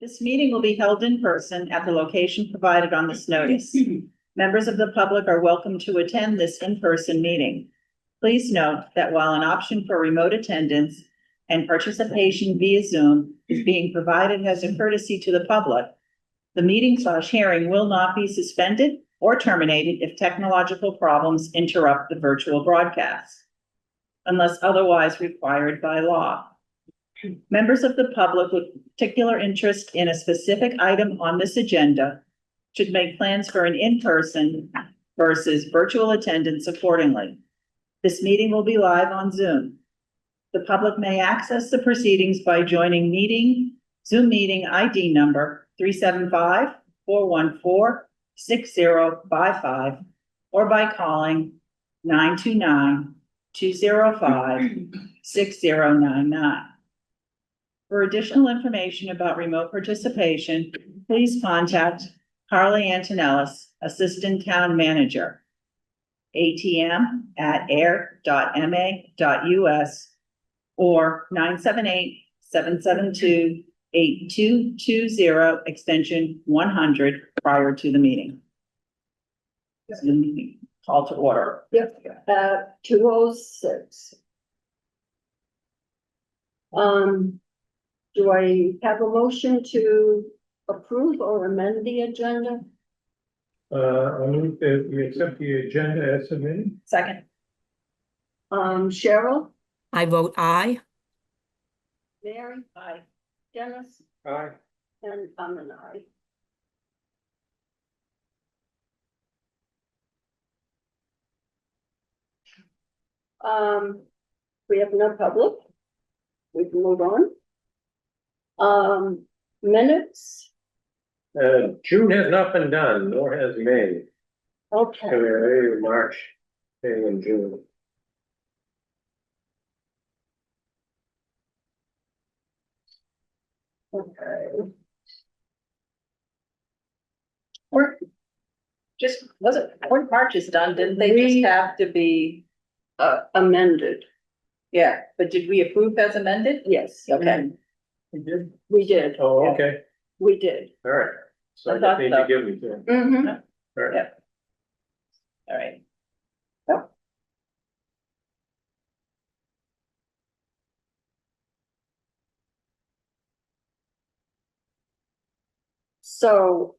This meeting will be held in person at the location provided on this notice. Members of the public are welcome to attend this in-person meeting. Please note that while an option for remote attendance and participation via Zoom is being provided as a courtesy to the public, the meeting/hearing will not be suspended or terminated if technological problems interrupt the virtual broadcast, unless otherwise required by law. Members of the public with particular interest in a specific item on this agenda should make plans for an in-person versus virtual attendance accordingly. This meeting will be live on Zoom. The public may access the proceedings by joining Zoom meeting ID number 375-414-6055 or by calling 929-205-6099. For additional information about remote participation, please contact Carly Antonellis, Assistant Town Manager, atm@ayer.ma.us or 978-772-8220, extension 100 prior to the meeting. Call to order. Yep, 2:06. Do I have a motion to approve or amend the agenda? I move that we accept the agenda as submitted. Second. Cheryl, I vote aye. Mary, Aye. Dennis, Aye. and I'm an aye. We have no public. We can move on. Minutes, June has not been done, nor has May. okay. February, March, May, and June. Okay. Or just, or March is done, didn't they We- just have to be, Amended, yeah, but did we approve as amended? yes. Okay. You did? We did, Oh, okay, we did. all right. So I I thought just need so. to give me to. Mm-hmm. All right. Yeah. All right. So,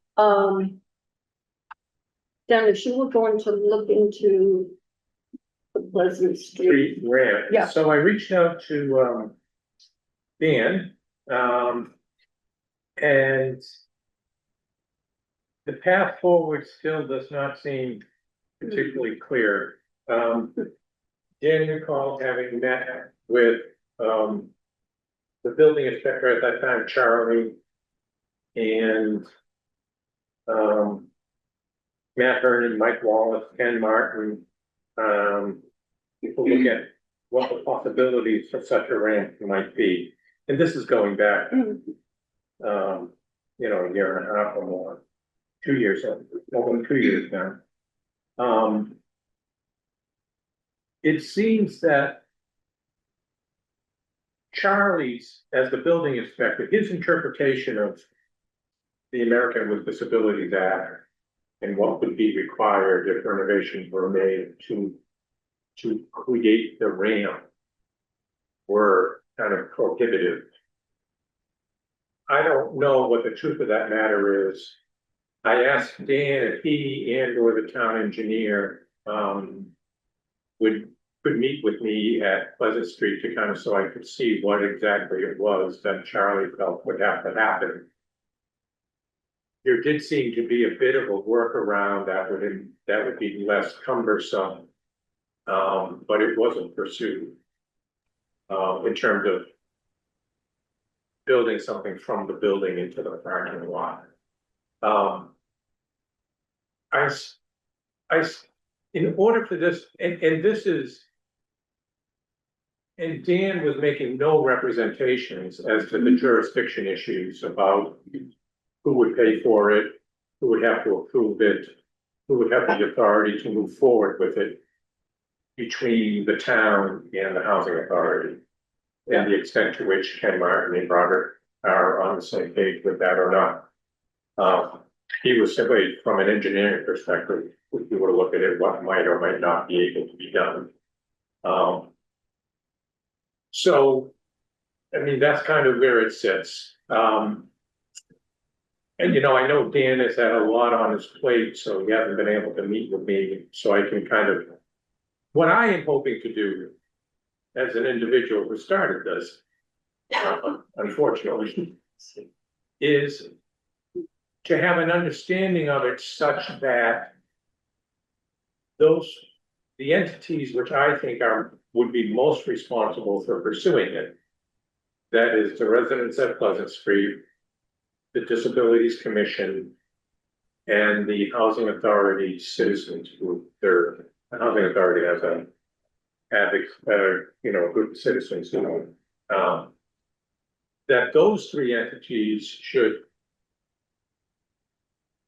Dennis, you were going to look into the Pleasant Street. Street ramp. Yeah. So I reached out to, Dan, and the path forward still does not seem particularly clear. Dan recalled having met with, the building inspector at that time, Charlie, and, Matt Vernon, Mike Wallace, Ken Martin, people look at what the possibilities of such a ramp might be. And this is going back, Mm. a year and a half or more, 2 years, more than 2 years now. It seems that Charlie's, as the building inspector, his interpretation of the American with Disabilities Act and what would be required if renovations were made to create the ramp were kind of prohibitive. I don't know what the truth of that matter is. I asked Dan if he and or the town engineer could meet with me at Pleasant Street to kind of, so I could see what exactly it was that Charlie felt would have to happen. There did seem to be a bit of a workaround that would be less cumbersome, but it wasn't pursued. In terms of building something from the building into the parking lot. In order for this, and this is, and Dan was making no representations as to the jurisdiction issues about who would pay for it, who would have to approve it, who would have the authority to move forward with it between the town and the housing authority, and the extent to which Ken Martin and Robert are on the same page with that or not. He was simply, from an engineering perspective, if you were to look at it, what might or might not be able to be done. So, I mean, that's kind of where it sits. And you know, I know Dan has had a lot on his plate, so he hasn't been able to meet with me, so I can kind of. What I am hoping to do as an individual who started this, unfortunately, is to have an understanding of it such that the entities which I think would be most responsible for pursuing it, that is the residents at Pleasant Street, the Disabilities Commission, and the Housing Authority citizens group. The Housing Authority has a group of citizens who that those three entities should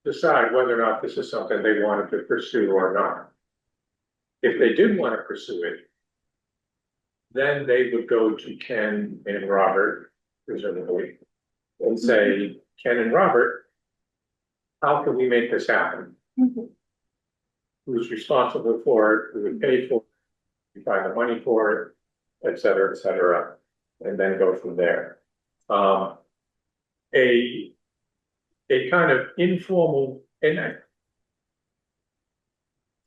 decide whether or not this is something they wanted to pursue or not. If they did want to pursue it, then they would go to Ken and Robert, presumably, and say, Ken and Robert, how can we make this happen? Mhm. Who's responsible for it? Who would pay for it? We find the money for it, et cetera, and then go from there. A kind of informal, and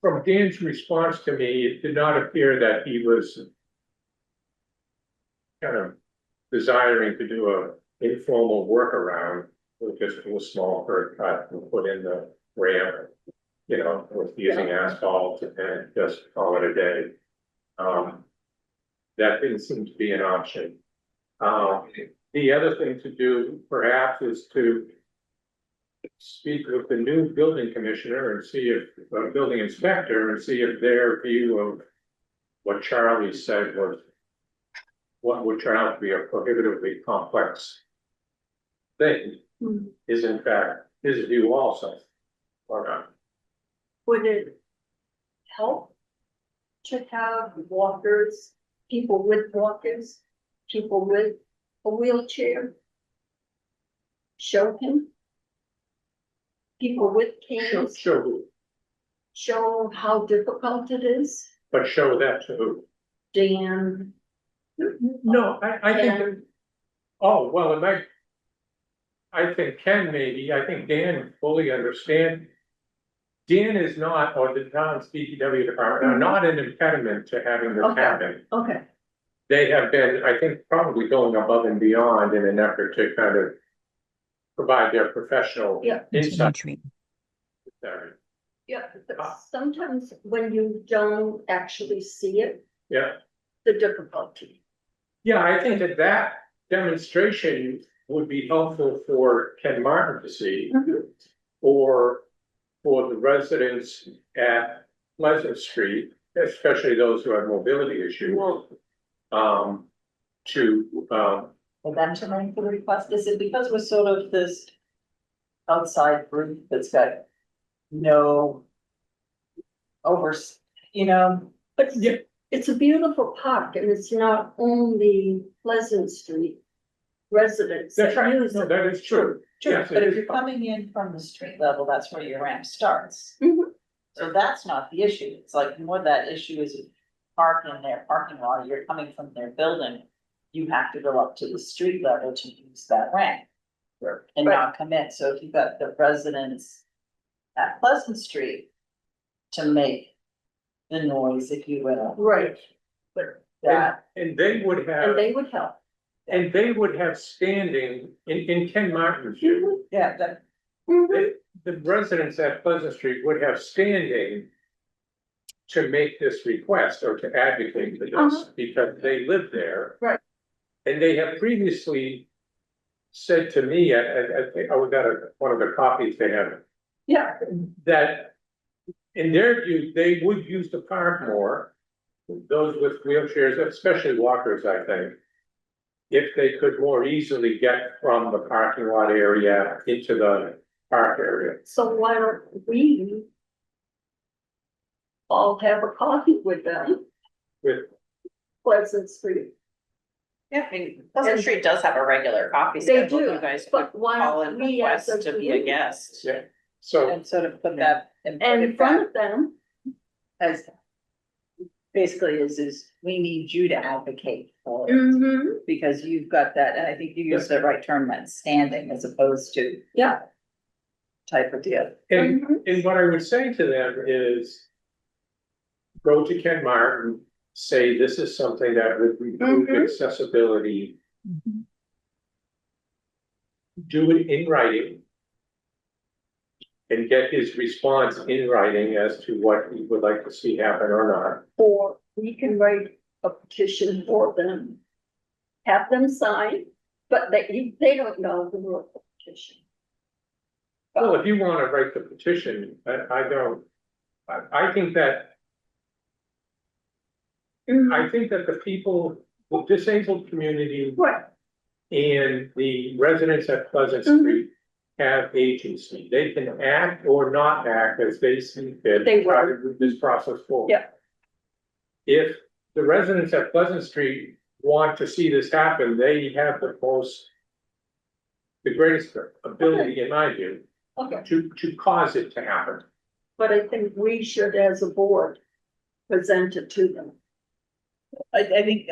from Dan's response to me, it did not appear that he was kind of desiring to do a informal workaround with just a small curb cut and put in the ramp, you know, with using asphalt and just call it a day. That didn't seem to be an option. The other thing to do perhaps is to speak with the new building commissioner and see if, building inspector, and see if their view of what Charlie said was what would turn out to be a prohibitively complex thing is in fact his view also, or not. Would it help to have walkers, people with walkers, people with a wheelchair? Show him? People with canes, Show who, show how difficult it is? but show that to who? Dan, No, I think, Ken, oh, well, I think Ken maybe, I think Dan fully understand. Dan is not, or the town's DPW department, are not an impediment to having this Okay. happen. okay, They have been, I think, probably going above and beyond in an effort to kind of provide their professional Yeah. insight. yeah, but sometimes when you don't actually see it, Yeah, the difficulty. yeah, I think that demonstration would be helpful for Ken Martin to see, or for the residents at Pleasant Street, especially those who have mobility issues. For them to make the request, is it because we're sort of this outside group that's got no But Yeah. it's a beautiful park and it's not only Pleasant Street residents That's that right, use no, it. that is true. Yes, but it if is. you're coming in from the street level, that's where your ramp starts. Mhm. So that's not the issue, it's like more that issue is park in their parking lot, you're coming from their building. You have to go up to the street level to use that ramp. And not come in, so if you've got the residents at Pleasant Street to make the noise, if you will, Right, that, And they would and have, they would help. and they would have standing in Ken Martin's view. yeah, that, The residents at Pleasant Street would have standing to make this request or to advocate for this because they live there. Right. And they have previously said to me, I think I got one of the copies they have, Yeah, that in their view, they would use the park more, those with wheelchairs, especially walkers, I think, if they could more easily get from the parking lot area into the park area. so why don't we all have a coffee with them, With, Pleasant Street? Yeah, I mean, Pleasant Street does have a regular coffee They schedule. do, You guys could but why call don't and we as request a to be a group guest. Yeah. So, And sort of put that and put in it front back of them? as basically is we need you to advocate for it. Mm-hmm. Because you've got that, and I think you used the right term, that standing as opposed to Yeah. type of deal. and what I would say to them is go to Ken Martin, say this is something that would improve Mhm. accessibility. Do it in writing. And get his response in writing as to what he would like to see happen or not. Or we can write a petition for them. Have them sign, but they don't know the word petition. Well, if you wanna write the petition, I don't, I think that, I think that the people, the disabled community Right, and the residents at Pleasant Mhm. Street have agency. They can act or not act as they see fit. They to try will. to move this process forward. Yeah. If the residents at Pleasant Street want to see this happen, they have the greatest ability, in my view, okay, to cause it to happen. but I think we should, as a board, present it to them. I think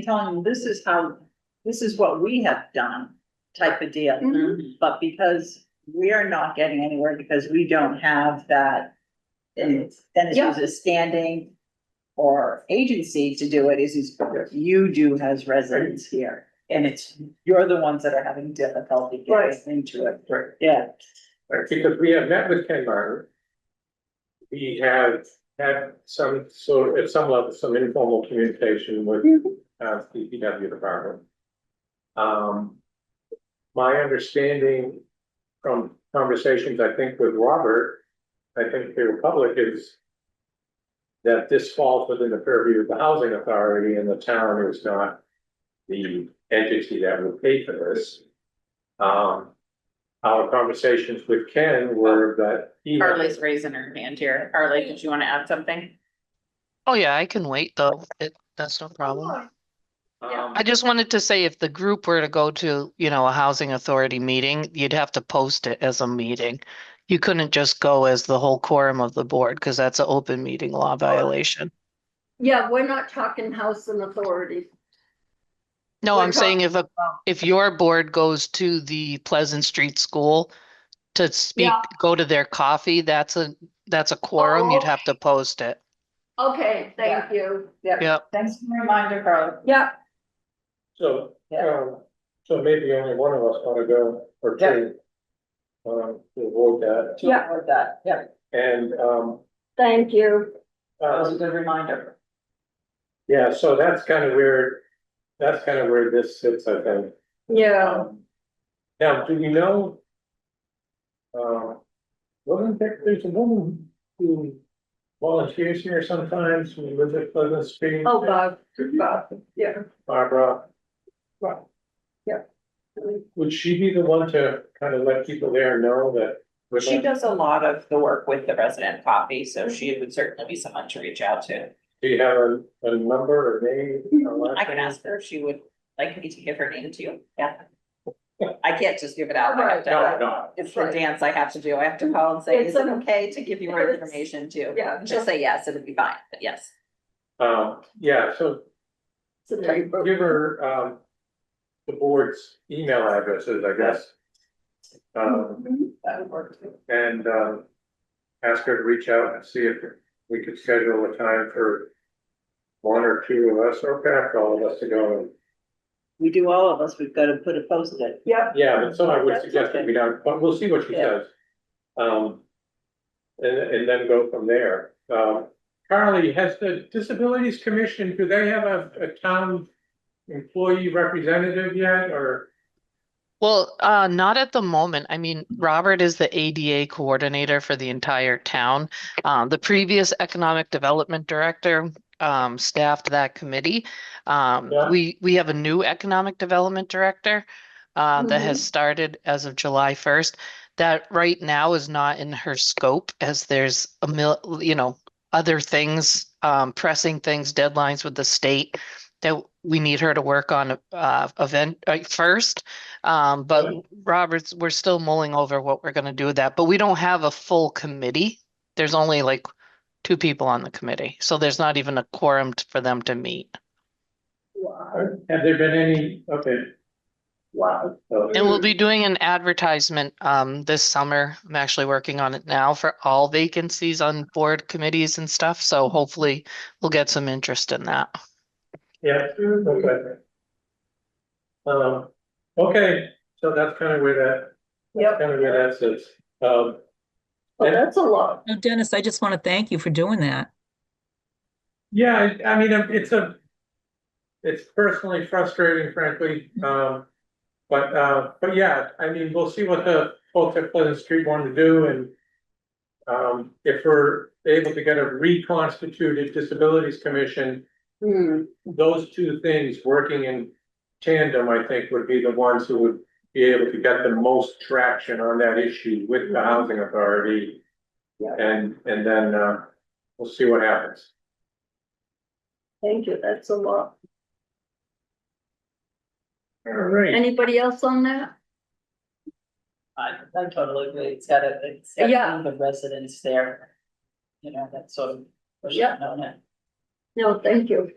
telling them this is what we have done type of deal. Mhm. But because we're not getting anywhere because we don't have that, and then Yeah. it's a standing or agency to do it, is you do as residents here. And you're the ones that are having difficulty Right. getting into it. Right. Yeah. Because we have met with Ken Martin. We have had some sort, at some level, some informal communication with the DPW department. My understanding from conversations, I think with Robert, I think the public is that this falls within the purview of the housing authority and the town is not the entity that will pay for this. Our conversations with Ken were that he. Carly's raising her hand here. Carly, did you want to add something? Oh, yeah, I can wait though. That's no problem. I just wanted to say if the group were to go to, a housing authority meeting, you'd have to post it as a meeting. You couldn't just go as the whole quorum of the board because that's an open meeting law violation. Yeah, we're not talking housing authority. No, We're I'm saying if your board goes to the Pleasant Street School to speak, Yeah. go to their coffee, that's a quorum, you'd have to post it. Okay, thank you. Yep. Thanks for the reminder, Carly. Yeah, So, Yeah. so maybe only one of us ought to go, or two. To avoid that, Yeah. With that, yeah, and, thank you. that was a good reminder. yeah, so that's kind of where this sits, I think. Yeah, Now, do you know? There's a woman who volunteers here sometimes, who lives at Pleasant Street. oh, Bob, yeah. Barbara, Yeah. would she be the one to kind of let people there know that? She does a lot of the work with the resident coffee, so she would certainly be someone to reach out to. Do you have a number or name? or last I can name? ask her if she would like me to give her name to you. Yeah. I can't just give it out. Right. No, It's the dance I have to do. I have to call and say, It's is it a- okay to give you her it's- information too? Yeah. She'll say yes, it'll be fine, but yes. Yeah, so It's a neighbor. give her, the board's email addresses, I guess. Mhm. That would work too. And, ask her to reach out and see if we could schedule a time for one or two of us, or perhaps all of us to go. We do all of us, we've got to put a post it. Yeah, Yeah, but so I would That's suggest that okay. we don't, but we'll see what she Yeah. says. And then go from there. Carly, has the Disabilities Commission, do they have a town employee representative yet, or? Well, not at the moment. I mean, Robert is the ADA coordinator for the entire town. The previous economic development director staffed that committee. Yeah. We have a new economic development director that has started as of July 1st. That right now is not in her scope as there's other things, pressing things, deadlines with the state. that we need her to work on event first. But Right. Roberts, we're still mulling over what we're gonna do with that, but we don't have a full committee. There's only like 2 people on the committee, so there's not even a quorum for them to meet. Wow, Have there been any, okay. wow. And we'll be doing an advertisement this summer. I'm actually working on it now for all vacancies on board committees and stuff, so hopefully we'll get some interest in that. Yeah, okay. Okay, so that's kind of where that, Yep, kind of where that sits. well, that's a lot. No, Dennis, I just want to thank you for doing that. Yeah, I mean, it's personally frustrating, frankly, but yeah, I mean, we'll see what the folks at Pleasant Street want to do, and if we're able to get a reconstituted disabilities commission, Hmm, those 2 things working in tandem, I think, would be the ones who would be able to get the most traction on that issue with the housing authority. Yeah. And then, we'll see what happens. thank you, that's a lot. All right. Anybody else on that? I totally agree. It's gotta Yeah. be the residents there. You know, that sort of. Yeah. No, thank you.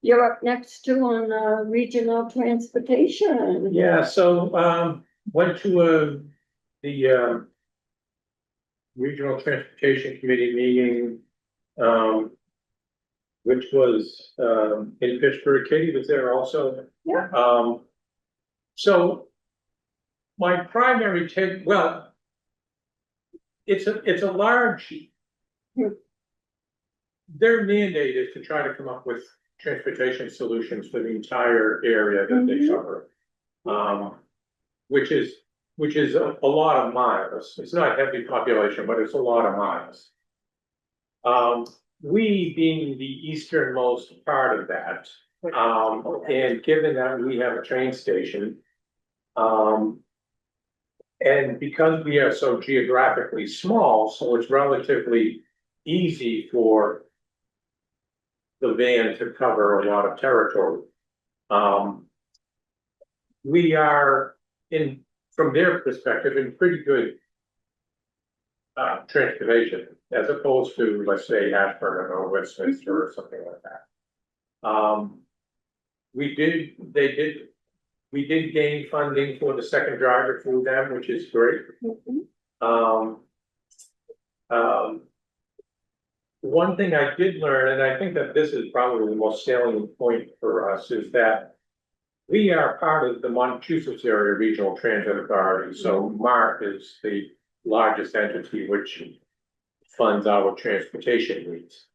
You're up next too on regional transportation. Yeah, so, went to, the, Regional Transportation Committee meeting, which was, in Pittsburgh. Katie was there also. Yeah. So my primary take, well, it's a large. Their mandate is to try to come up with transportation solutions for the entire area that they Mhm. cover. Which is a lot of miles. It's not a heavy population, but it's a lot of miles. We being the easternmost part of that, and given that we have a train station. And because we are so geographically small, so it's relatively easy for the van to cover a lot of territory. We are from their perspective, in pretty good transportation, as opposed to, let's say, Ashburn or Westminster or something like that. We did gain funding for the second driver through them, which is great. Mhm. One thing I did learn, and I think that this is probably the most salient point for us, is that we are part of the Massachusetts Area Regional Transit Authority, so MART is the largest entity which funds our transportation needs.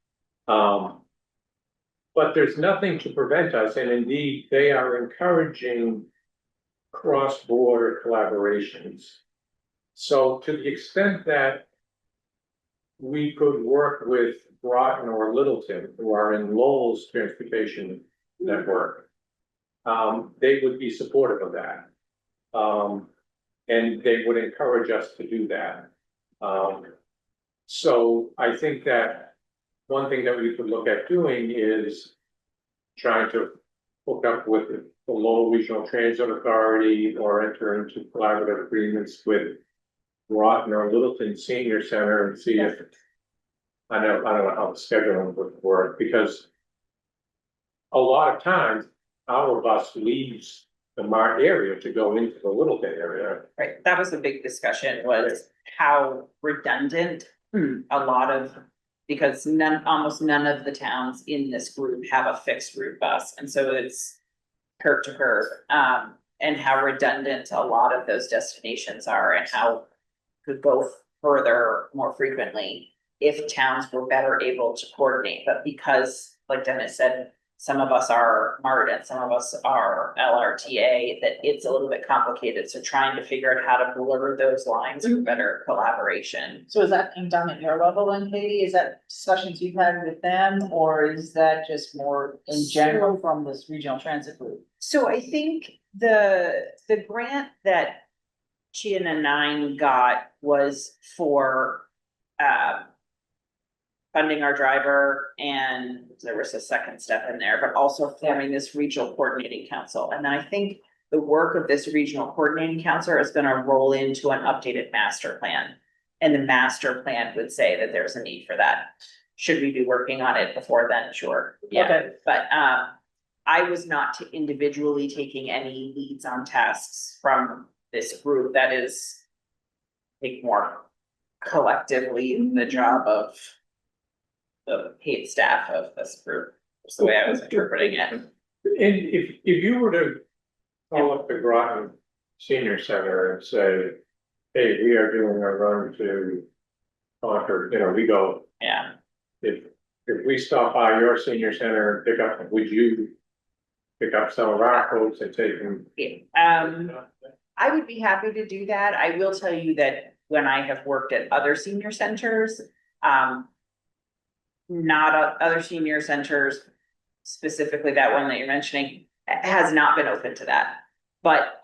But there's nothing to prevent us, and indeed, they are encouraging cross-border collaborations. So to the extent that we could work with Groton or Littleton, who are in Lowell's transportation network, they would be supportive of that. And they would encourage us to do that. So I think that one thing that we could look at doing is trying to hook up with the Lowell Regional Transit Authority or enter into collaborative agreements with Groton or Littleton Senior Center and see if I don't know how the scheduling would work, because a lot of times our bus leaves the Mart area to go into the Littleton area. Right, that was the big discussion, was how redundant a lot of, because almost none of the towns in this group have a fixed route bus, and so it's curb to curb. And how redundant a lot of those destinations are, and how could go further more frequently if towns were better able to coordinate. But because, like Dennis said, some of us are MART and some of us are LRTA, that it's a little bit complicated. So trying to figure out how to blur those lines for better collaboration. So is that being done at your level then, Katie? Is that discussions you've had with them, or is that just more in general from this regional transit group? So I think the grant that Chia and Nine got was for funding our driver, and there was a second step in there, but also forming this regional coordinating council. And then I think the work of this regional coordinating council is gonna roll into an updated master plan. And the master plan would say that there's a need for that. Should we be working on it before then? Sure, yeah, Okay. but I was not individually taking any leads on tasks from this group that is. Take more collectively the job of. The paid staff of this group, is the way I was interpreting it. And if you were to call up the Groton Senior Center and say, hey, we are doing a run to Concord, you know, we go, Yeah, if we stop by your senior center and pick up, would you pick up some of our folks and take them? I would be happy to do that. I will tell you that when I have worked at other senior centers, not other senior centers, specifically that one that you're mentioning, has not been open to that. But,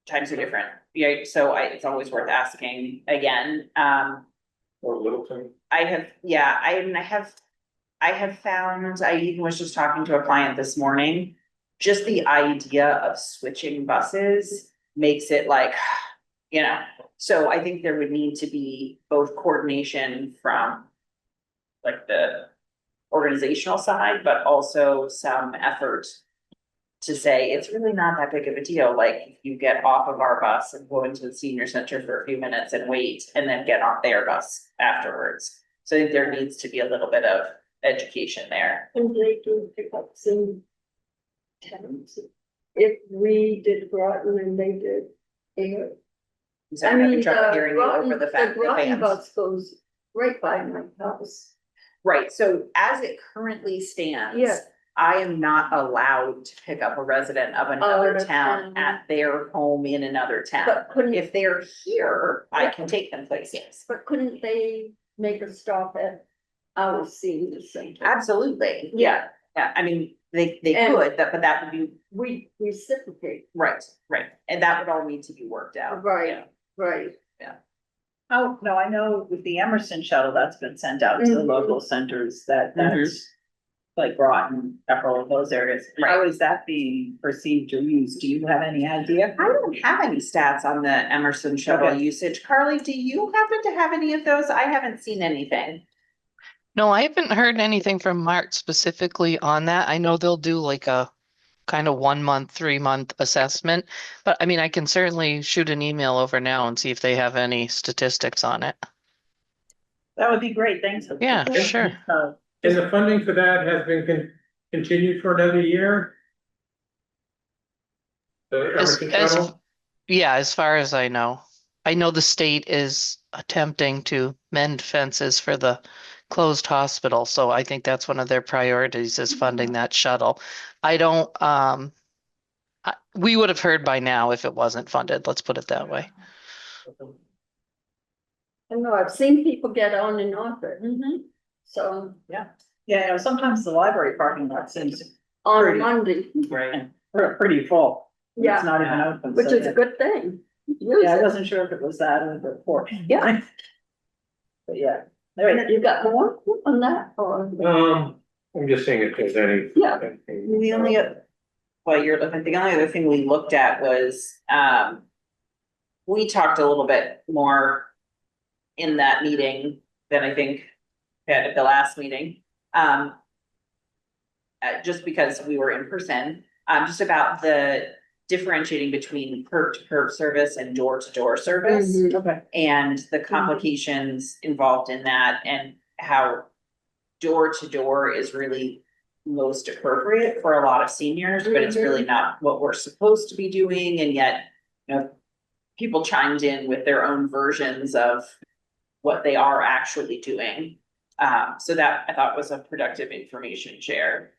times are different, yeah, so it's always worth asking again. Or Littleton? I have, yeah, I have found, I even was just talking to a client this morning. Just the idea of switching buses makes it like, you know, so I think there would need to be both coordination from. Like the organizational side, but also some effort. To say, it's really not that big of a deal, like if you get off of our bus and go into the senior center for a few minutes and wait, and then get on their bus afterwards. So I think there needs to be a little bit of education there. And they do pickups in towns. If we did Groton and they did Ayer. So I I'm having mean, trouble the hearing you over Groton, the fact that Groton fans. bus goes right by my house. Right, so as it currently stands. Yeah. I am not allowed to pick up a resident of another Other town town. at their home in another town. But couldn't, If they're here, I Yeah. can take them places. but couldn't they make a stop at our senior center? Absolutely, Yeah. yeah, I mean, they And- could, but that would be, We reciprocate, right, and that would all need to be worked out. right, Yeah. right. Oh, no, I know with the Emerson shuttle that's been sent out to the Mhm. local centers that's. Like Groton, Pepperell, those areas. How is that being perceived or used? Do you have any idea? I don't have any stats on the Emerson shuttle Okay. usage. Carly, do you happen to have any of those? I haven't seen anything. No, I haven't heard anything from Mark specifically on that. I know they'll do like a kind of 1 month, 3 month assessment. But I mean, I can certainly shoot an email over now and see if they have any statistics on it. That would be great, thanks. Yeah, sure. And the funding for that has been continued for another year? The Emerson shuttle? Yeah, as far as I know. I know the state is attempting to mend fences for the closed hospital, so I think that's one of their priorities is funding that shuttle. I don't, we would have heard by now if it wasn't funded, let's put it that way. I know, I've seen people get on and off it, Mm-hmm. so Yeah, you know, sometimes the library parking lot seems on Pretty. Monday, Right. pretty full. It's yeah, not even open. which so is a yeah. good thing. Use Yeah, I it. wasn't sure if it was that or the report. Yeah. But yeah, all right. You got more on that, or? I'm just seeing if there's any. Yeah. The only, while you're looking, the only other thing we looked at was, we talked a little bit more in that meeting than I think at the last meeting. Just because we were in person, just about the differentiating between curb to curb service and door to door service. Mhm. Okay. And the complications involved in that and how door to door is really most appropriate for a lot of seniors, but it's really not what we're supposed to be doing, and yet, you know, people chimed in with their own versions of what they are actually doing. So that I thought was a productive information share.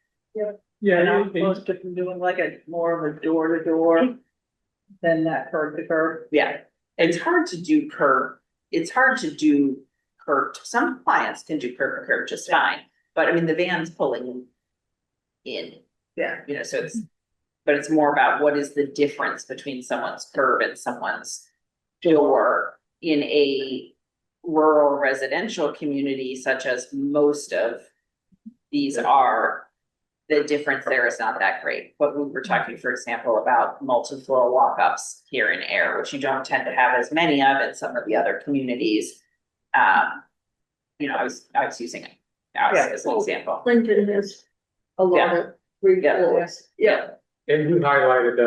Yeah, And I'm supposed to be doing like a more of a door to door than that curb to curb. Yeah, it's hard to do curb, it's hard to do curb, some clients can do curb to curb just fine, but I mean, the van's pulling in, Yeah. you know, so it's, but it's more about what is the difference between someone's curb and someone's door in a rural residential community, such as most of these are, the difference there is not that great. But we were talking, for example, about multi-floor walk-ups here in Ayer, which you don't tend to have as many of in some of the other communities. You know, I was using it as an example. Clinton has a lot of reports, yeah. And you highlighted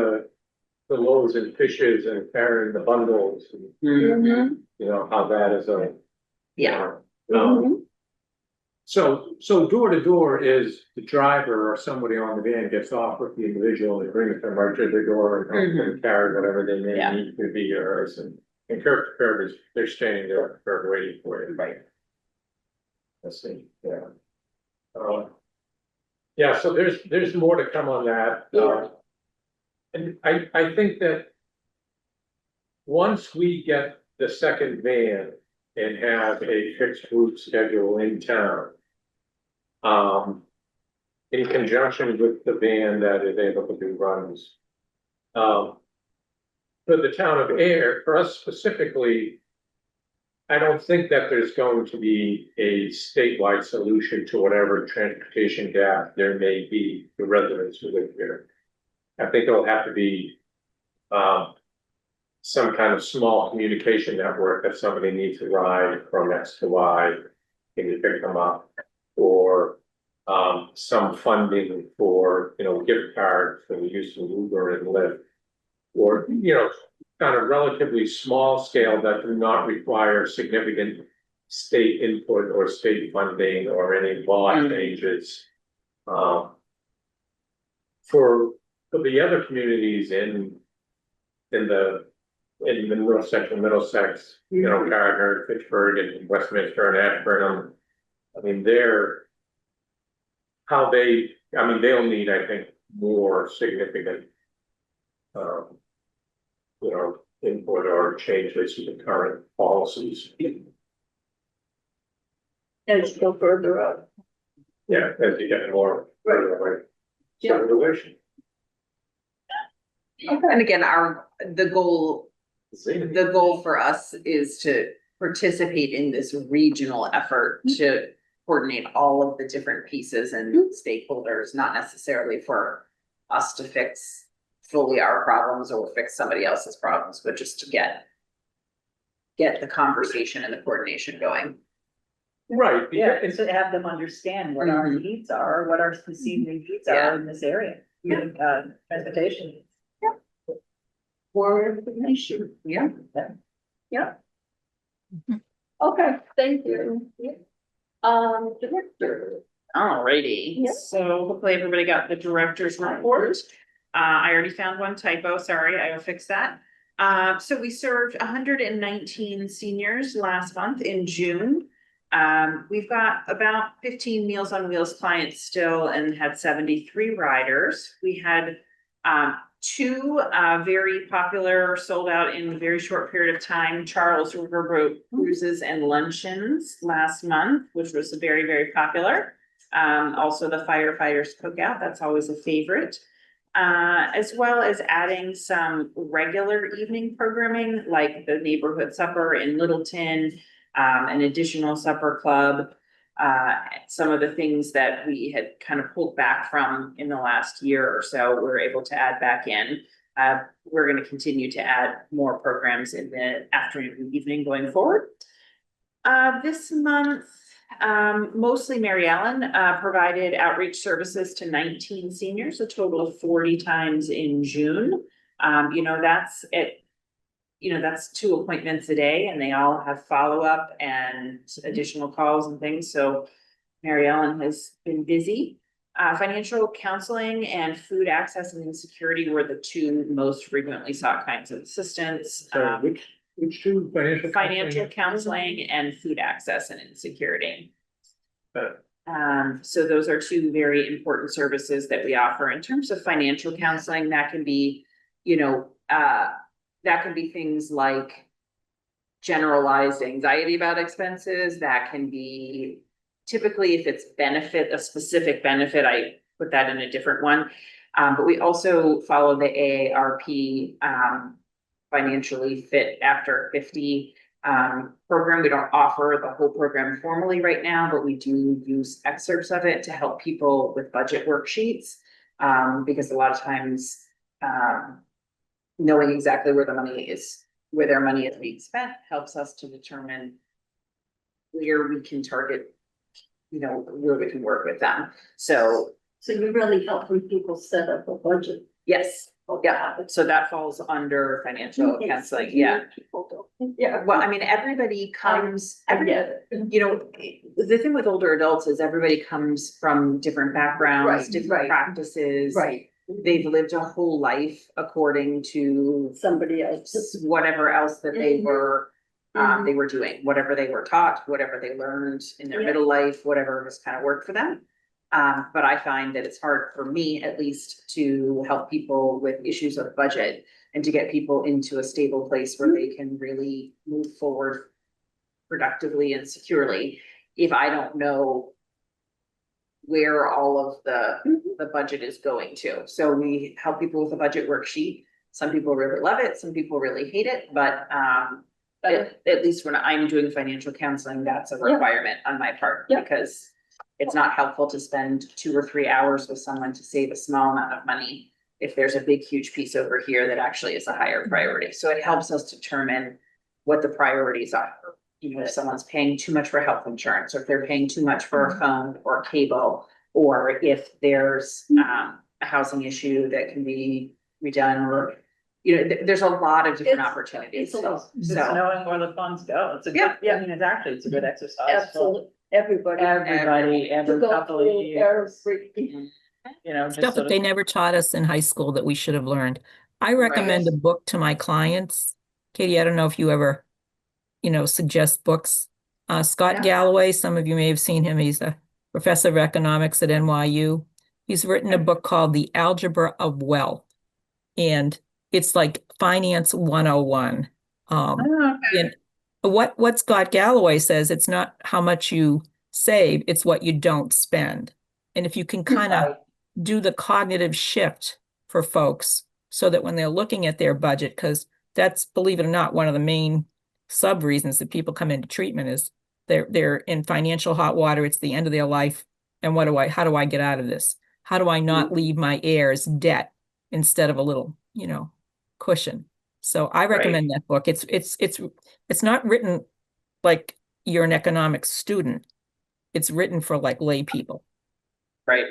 the loaves and fishes and carrying the bundles, and, Mhm. you know, how that is a. Yeah. Mhm. So door to door is the driver or somebody on the van gets off with the individual and brings them right to the door and helps them carry whatever they may Yeah. need to be yours, and curb to curb is, they're standing there at the curb waiting for you. Right. Let's see, yeah. Yeah, so there's more to come on that. And I think that once we get the second van and have a fixed route schedule in town, in conjunction with the van that is able to do runs, for the town of Ayer, for us specifically, I don't think that there's going to be a statewide solution to whatever transportation gap there may be for residents who live here. I think it'll have to be some kind of small communication network that somebody needs to ride from X to Y, can you pick them up? Or some funding for, you know, gift cards for the use of Uber and Lyft. Or, you know, kind of relatively small scale that do not require significant state input or state funding or any law changes. For the other communities in the North Central Middlesex, you know, Gardner, Fitchburg, and Westminster and Ashburnham, I mean, they'll need, I think, more significant, you know, input or changes to the current policies. As you go further up. Yeah, as you get more further away. Relation. And again, the goal for us is to participate in this regional effort to coordinate all of the different pieces and stakeholders, not necessarily for us to fix fully our problems or fix somebody else's problems, but just to get the conversation and the coordination going. Right. Yeah, and to have them understand what our needs are, what our perceived needs are in this area, transportation. More information. Yeah. Yeah. Okay, thank you. Director. Alrighty, Yeah. so hopefully everybody got the director's report. I already found one typo, sorry, I will fix that. So we served 119 seniors last month in June. We've got about 15 Meals on Wheels clients still and had 73 riders. We had two very popular, sold out in a very short period of time, Charles Riverboat Cruises and Luncheons last month, which was very, very popular. Also the firefighters cookout, that's always a favorite. As well as adding some regular evening programming like the neighborhood supper in Littleton, an additional supper club. Some of the things that we had kind of pulled back from in the last year or so, we're able to add back in. We're going to continue to add more programs in the afternoon and evening going forward. This month, mostly Mary Ellen provided outreach services to 19 seniors, a total of 40 times in June. You know, that's it. You know, that's 2 appointments a day and they all have follow-up and additional calls and things. So Mary Ellen has been busy. Financial counseling and food access and insecurity were the 2 most frequently sought kinds of assistance. So which two Financial counseling and food access and insecurity. So those are 2 very important services that we offer. In terms of financial counseling, that can be, you know, that can be things like generalized anxiety about expenses. That can be typically if it's a specific benefit, I put that in a different one. But we also follow the AARP financially fit after 50 program. We don't offer the whole program formally right now, but we do use excerpts of it to help people with budget worksheets. Because a lot of times, knowing exactly where their money is being spent helps us to determine where we can target, where we can work with them. So you're really helping people set up a budget. yes, yeah, so that falls under financial counseling, yeah. People don't, yeah. Well, I mean, everybody comes, I get it. The thing with older adults is everybody comes from different backgrounds, Right, different right. practices. Right, They've lived a whole life according to somebody else. whatever else that they Mhm. were, Mhm. they were doing, whatever they were taught, whatever they learned in their Yeah. middle life, whatever has kind of worked for them. But I find that it's hard for me, at least, to help people with issues of budget and to get people into a stable place where they can really move forward productively and securely if I don't know where all of the budget is going to. So we help people with a budget worksheet. Some people really love it, some people really hate it, but at least when I'm doing financial counseling, that's a Yeah. requirement on my part. Yeah. Because it's not helpful to spend 2 or 3 hours with someone to save a small amount of money if there's a big, huge piece over here that actually is a higher priority. So it helps us determine what the priorities are. If someone's paying too much for health insurance, or if they're paying too much for a phone or cable, or if there's a housing issue that can be redone, or there's a lot of different It's- opportunities. it's a lot. Just So knowing where the funds go. It's a Yeah. good, I mean, exactly, it's a good exercise. for Absolutely, everybody. Everybody, To every go couple of through years, every- just Stuff sort that of. they never taught us in high school that we should have learned. I recommend a book to my clients. Katie, I don't know if you ever, suggest books. Scott Yeah. Galloway, some of you may have seen him. He's a professor of economics at NYU. He's written a book called The Algebra of Wealth. And it's like Finance 101. And what Scott Galloway says, it's not how much you save, it's what you don't spend. And if you can kind of do the cognitive shift for folks so that when they're looking at their budget, because that's, believe it or not, one of the main sub reasons that people come into treatment is they're in financial hot water. It's the end of their life. And how do I get out of this? How do I not leave my heirs debt instead of a little, cushion? So I recommend that book. It's not written like you're an economics student. It's written for like lay people. Right.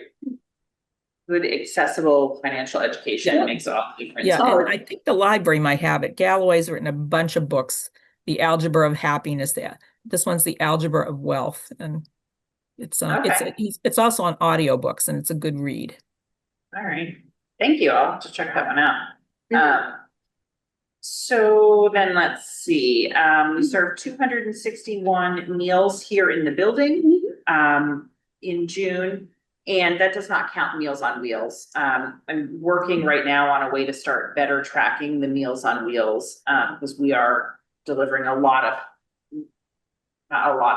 Good, accessible financial education makes all the difference. Yeah, and I think the library might have it. Galloway's written a bunch of books. The Algebra of Happiness. This one's The Algebra of Wealth, and it's also on audiobooks, and it's a good read. All right, thank you. I'll have to check that one out. So then let's see, we served 261 meals here in the building, in June. And that does not count Meals on Wheels. I'm working right now on a way to start better tracking the Meals on Wheels, because we are delivering not a lot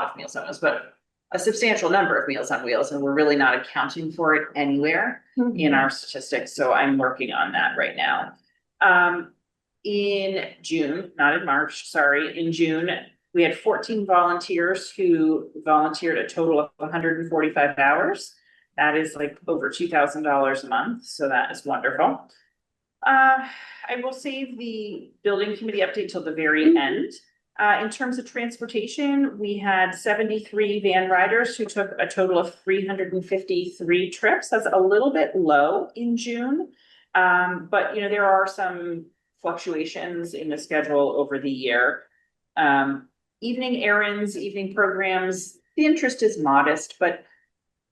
of Meals on Wheels, but a substantial number of Meals on Wheels, and we're really not accounting for it anywhere in our statistics. So I'm working on that right now. In June, not in March, sorry, in June, we had 14 volunteers who volunteered a total of 145 hours. That is like over $2,000 a month, so that is wonderful. I will save the building committee update till the very end. In terms of transportation, we had 73 van riders who took a total of 353 trips. That's a little bit low in June. But there are some fluctuations in the schedule over the year. Evening errands, evening programs, the interest is modest, but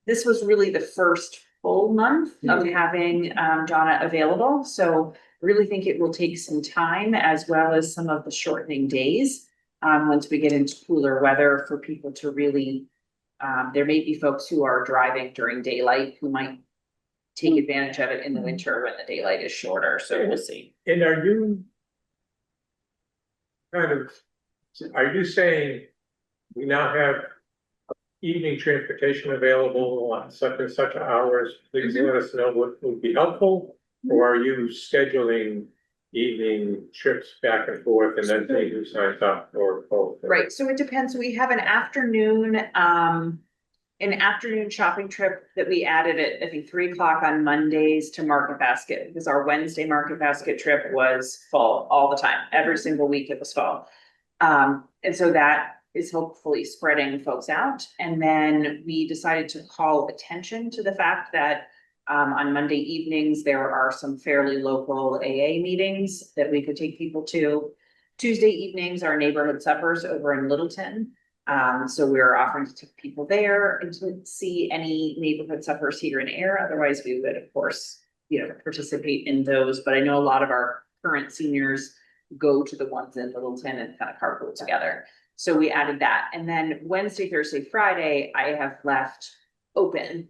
this was really the first full month of having Donna available. So really think it will take some time, as well as some of the shortening days. Once we get into cooler weather, for people to really, there may be folks who are driving during daylight who might take advantage of it in the winter when the daylight is shorter. So we'll see. And are you saying we now have evening transportation available on such and such hours? Please let us know what would be helpful. Or are you scheduling evening trips back and forth and then see who signs up or both. Right, so it depends. We have an afternoon shopping trip that we added at, I think, 3 o'clock on Mondays to Market Basket, because our Wednesday Market Basket trip was full all the time. Every single week it was full. And so that is hopefully spreading folks out. And then we decided to call attention to the fact that on Monday evenings, there are some fairly local AA meetings that we could take people to. Tuesday evenings are neighborhood suppers over in Littleton. So we're offering to take people there and to see any neighborhood suppers here in Ayer. Otherwise, we would, of course, participate in those. But I know a lot of our current seniors go to the ones in Littleton and kind of carpool together. So we added that. And then Wednesday, Thursday, Friday, I have left open.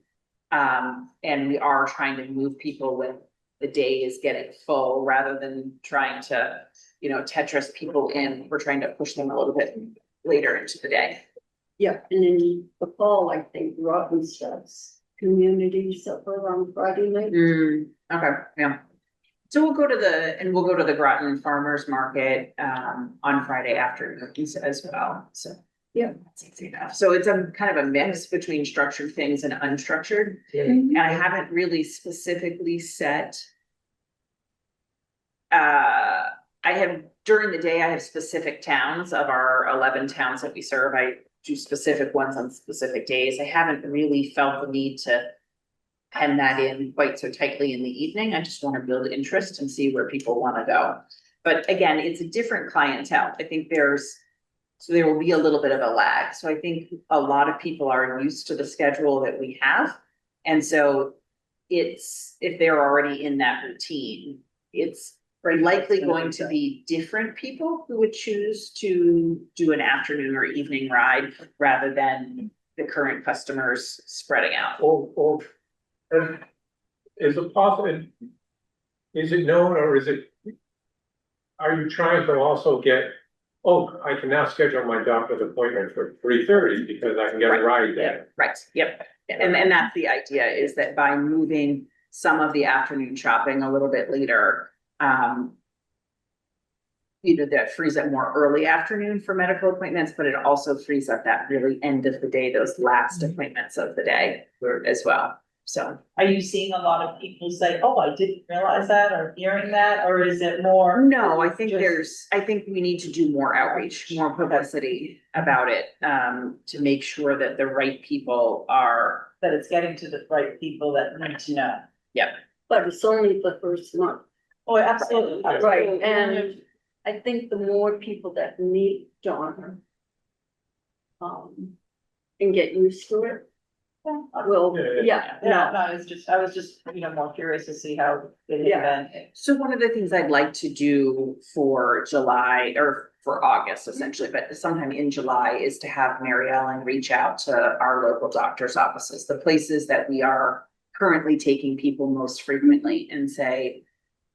And we are trying to move people when the day is getting full rather than trying to, Tetris people in. We're trying to push them a little bit later into the day. Yeah, and in the fall, I think Robin's does community supper on Friday night. Okay, yeah. So we'll go to the Groton Farmers Market on Friday afternoons as well, so. Yeah. That's easy enough. So it's a kind of a mix between structured things and unstructured. And I haven't really specifically set. During the day, I have specific towns of our 11 towns that we serve. I do specific ones on specific days. I haven't really felt the need to pen that in quite so tightly in the evening. I just want to build interest and see where people want to go. But again, it's a different clientele. I think so there will be a little bit of a lag. So I think a lot of people are used to the schedule that we have. And so if they're already in that routine, it's likely going to be different people who would choose to do an afternoon or evening ride rather than the current customers spreading out. And is it possible, is it known or are you trying to also get, I can now schedule my doctor's appointment for 3:30 because I can get a ride there. Right, yep. And that's the idea, is that by moving some of the afternoon shopping a little bit later, that frees up more early afternoon for medical appointments, but it also frees up that really end of the day, those last appointments of the day as well. So Are you seeing a lot of people say, oh, I didn't realize that, or hearing that, or is it more? no, I think we need to do more outreach, more publicity about it, to make sure that the right people are. That it's getting to the right people that need to know. Yep. But it's only the first month. Oh, absolutely. Right, and I think the more people that meet Donna. And get used to it. Well, Yeah, no, I was just, more curious to see how it had been. So one of the things I'd like to do for July or for August essentially, but sometime in July, is to have Mary Ellen reach out to our local doctor's offices, the places that we are currently taking people most frequently, and say,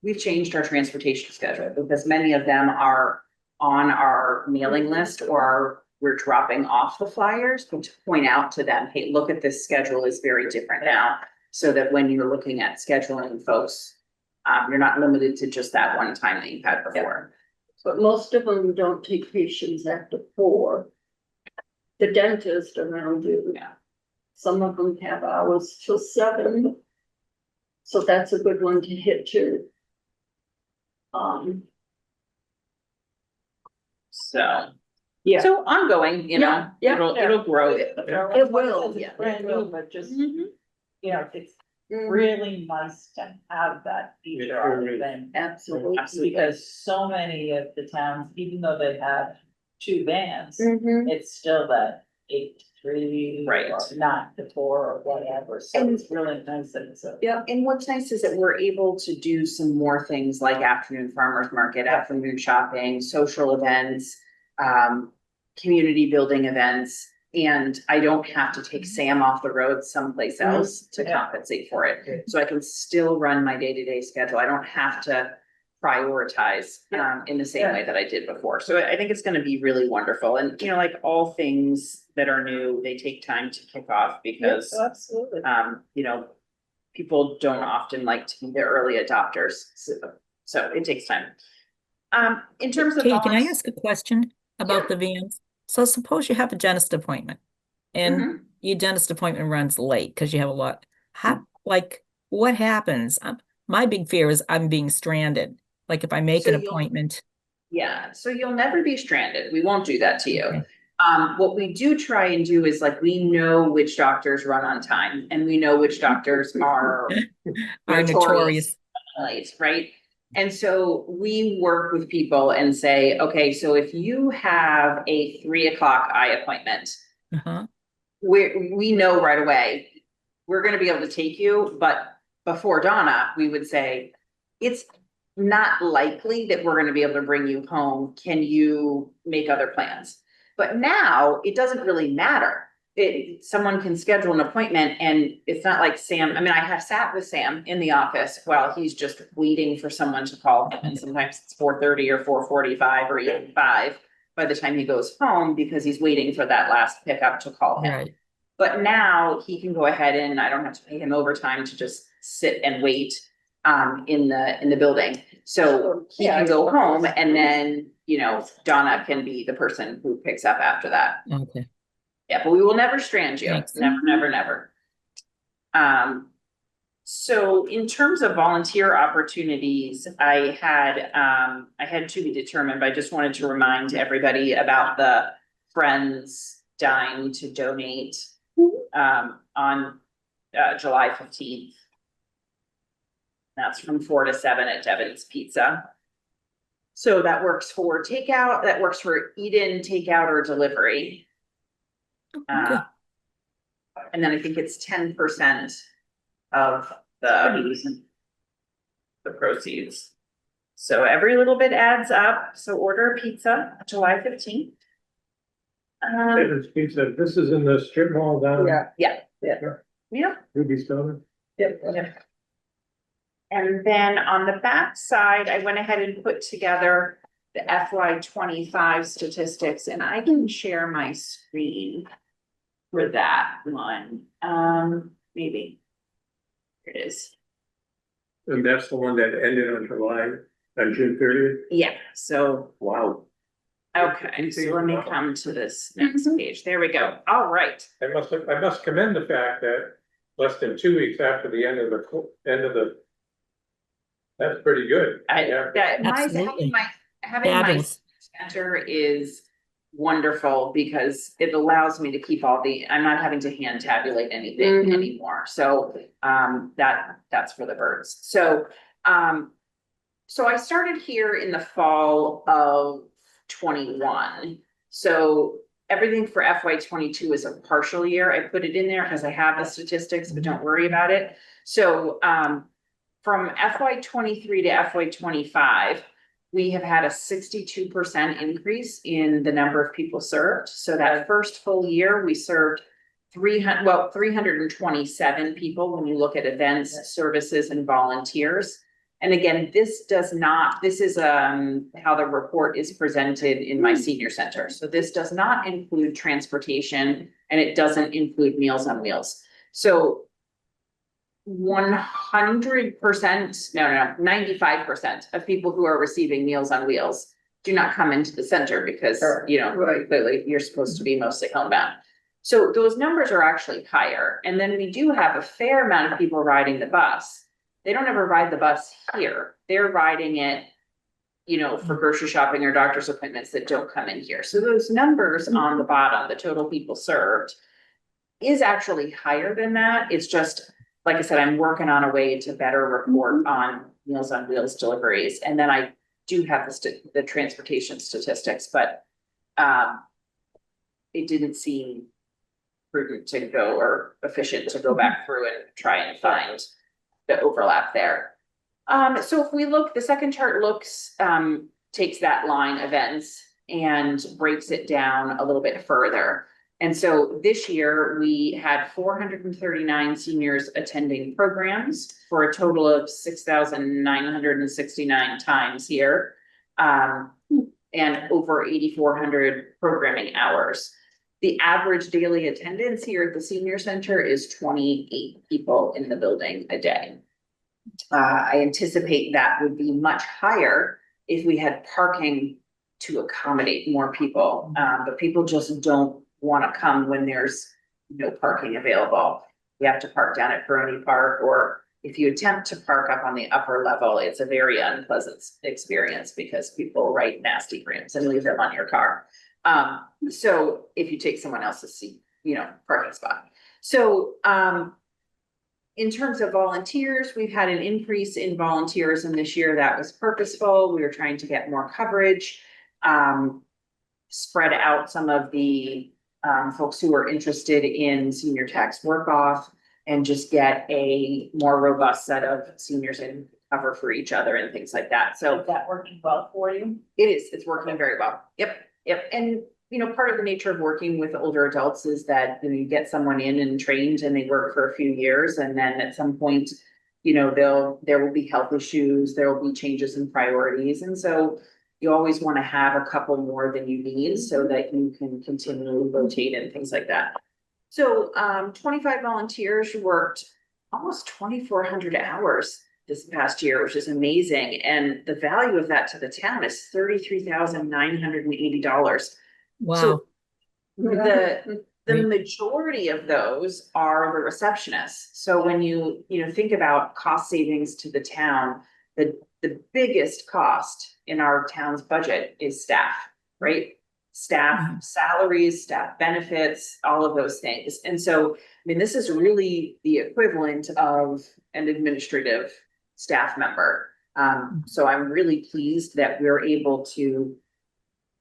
we've changed our transportation schedule, because many of them are on our mailing list or we're dropping off the flyers, but to point out to them, hey, look at this schedule is very different now. So that when you're looking at scheduling folks, you're not limited to just that one time that you've had before. but most of them don't take patients after 4. The dentist around you. Yeah. Some of them have hours till 7. So that's a good one to hit too. So. Yeah. So ongoing, Yeah, it'll grow. It will, yeah. Brand new, but just, Mhm. it's really nice to have that feature on the thing. Absolutely. Because so many of the towns, even though they have 2 vans, Mhm. it's still that 8 to 3. Right. Or 9 to 4 or whatever, so And- it's really nice that it's a. Yeah, And what's nice is that we're able to do some more things like afternoon farmers market, afternoon shopping, social events, community building events. And I don't have to take Sam off the road someplace else to Yeah. compensate for it. So I can still run my day-to-day schedule. I don't have to prioritize in the same way that I did before. So I think it's gonna be really wonderful. And like all things that are new, they take time to kick off because Absolutely. people don't often like to be the early adopters. So So it takes time. In terms of. Katie, can I volunteer- ask a question about the vans? So suppose you have a dentist appointment and Mhm. your dentist appointment runs late because you have a lot. Like, what happens? My big fear is I'm being stranded. Like if I make So an you'll- appointment. Yeah, so you'll never be stranded. We won't do that to you. Okay. What we do try and do is like, we know which doctors run on time and we know which doctors are Are notorious. late, right? And so we work with people and say, okay, so if you have a 3 o'clock eye appointment, Uh-huh. we know right away, we're gonna be able to take you, but before Donna, we would say, it's not likely that we're gonna be able to bring you home. Can you make other plans? But now it doesn't really matter. Someone can schedule an appointment and it's not like Sam, I mean, I have sat with Sam in the office while he's just waiting for someone to call him. And sometimes it's 4:30 or 4:45 or even 5 by the time he goes home because he's waiting for that last pickup to call him. Right. But now he can go ahead and I don't have to pay him overtime to just sit and wait in the building. So he can go home and then, Donna can be the person who picks up after that. Okay. Yeah, but we will never strand you. Thanks. Never, never, never. So in terms of volunteer opportunities, I had to be determined, but I just wanted to remind everybody about the Friends Dine to Donate on July 15th. That's from 4 to 7 at Devin's Pizza. So that works for takeout, that works for eat-in, takeout, or delivery. Okay. And then I think it's 10% of the proceeds. So every little bit adds up. So order a pizza, July 15th. David's Pizza, this is in the strip mall down. Yeah. Yeah. Ruby Stone. Yep. And then on the back side, I went ahead and put together the FY25 statistics, and I can share my screen for that one. Maybe. Here it is. And that's the one that ended on June 30th? Yeah, so, Wow. okay, so let me come to this next page. There we go. All right. I must commend the fact that less than 2 weeks after the end of the. That's pretty good. Absolutely. Having my Fabulous. center is wonderful because it allows me to keep I'm not having to hand tabulate anything anymore. So, that's for the birds. So, so I started here in the fall of 21. So everything for FY22 is a partial year. I put it in there because I have the statistics, but don't worry about it. So, from FY23 to FY25, we have had a 62% increase in the number of people served. So that first full year, we served 327 people when you look at events, services, and volunteers. And again, this is how the report is presented in my senior center. So this does not include transportation and it doesn't include Meals on Wheels. So 100%, no, 95% of people who are receiving Meals on Wheels do not come into the center because, clearly you're supposed to be mostly homebound. So those numbers are actually higher. And then we do have a fair amount of people riding the bus. They don't ever ride the bus here. They're riding it, for grocery shopping or doctor's appointments that don't come in here. So those numbers on the bottom, the total people served, is actually higher than that. It's just, like I said, I'm working on a way to better report on Meals on Wheels deliveries. And then I do have the transportation statistics, but it didn't seem prudent to go or efficient to go back through and try and find the overlap there. So if we look, the second chart takes that line events and breaks it down a little bit further. And so this year we had 439 seniors attending programs for a total of 6,969 times here. And over 8,400 programming hours. The average daily attendance here at the senior center is 28 people in the building a day. I anticipate that would be much higher if we had parking to accommodate more people. But people just don't wanna come when there's no parking available. You have to park down at Peroni Park, or if you attempt to park up on the upper level, it's a very unpleasant experience because people write nasty grants and leave them on your car. So if you take someone else's seat, parking spot. So, in terms of volunteers, we've had an increase in volunteers, and this year that was purposeful. We were trying to get more coverage. Spread out some of the folks who are interested in senior tax work off, and just get a more robust set of seniors in cover for each other and things like that. So Is that working well for you? it's working very well. Yep. And part of the nature of working with older adults is that, you get someone in and trained and they work for a few years, and then at some point, there will be health issues, there will be changes in priorities. And so you always want to have a couple more than you need so that you can continually rotate and things like that. So, 25 volunteers worked almost 2,400 hours this past year, which is amazing. And the value of that to the town is $33,980. Wow. So the majority of those are the receptionists. So when you think about cost savings to the town, the biggest cost in our town's budget is staff, right? Staff salaries, staff benefits, all of those things. And so, this is really the equivalent of an administrative staff member. So I'm really pleased that we're able to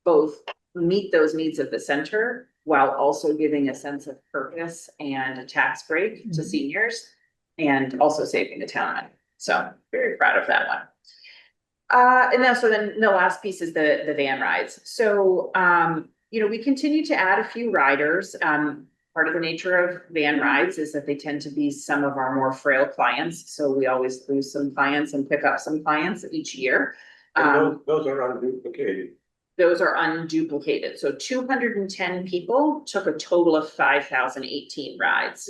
both meet those needs of the center while also giving a sense of purpose and a tax break to seniors, and also saving the town money. So very proud of that one. And then the last piece is the van rides. So, we continue to add a few riders. Part of the nature of van rides is that they tend to be some of our more frail clients. So we always lose some clients and pick up some clients each year. And those are unduplicated. Those are unduplicated. So 210 people took a total of 5,018 rides.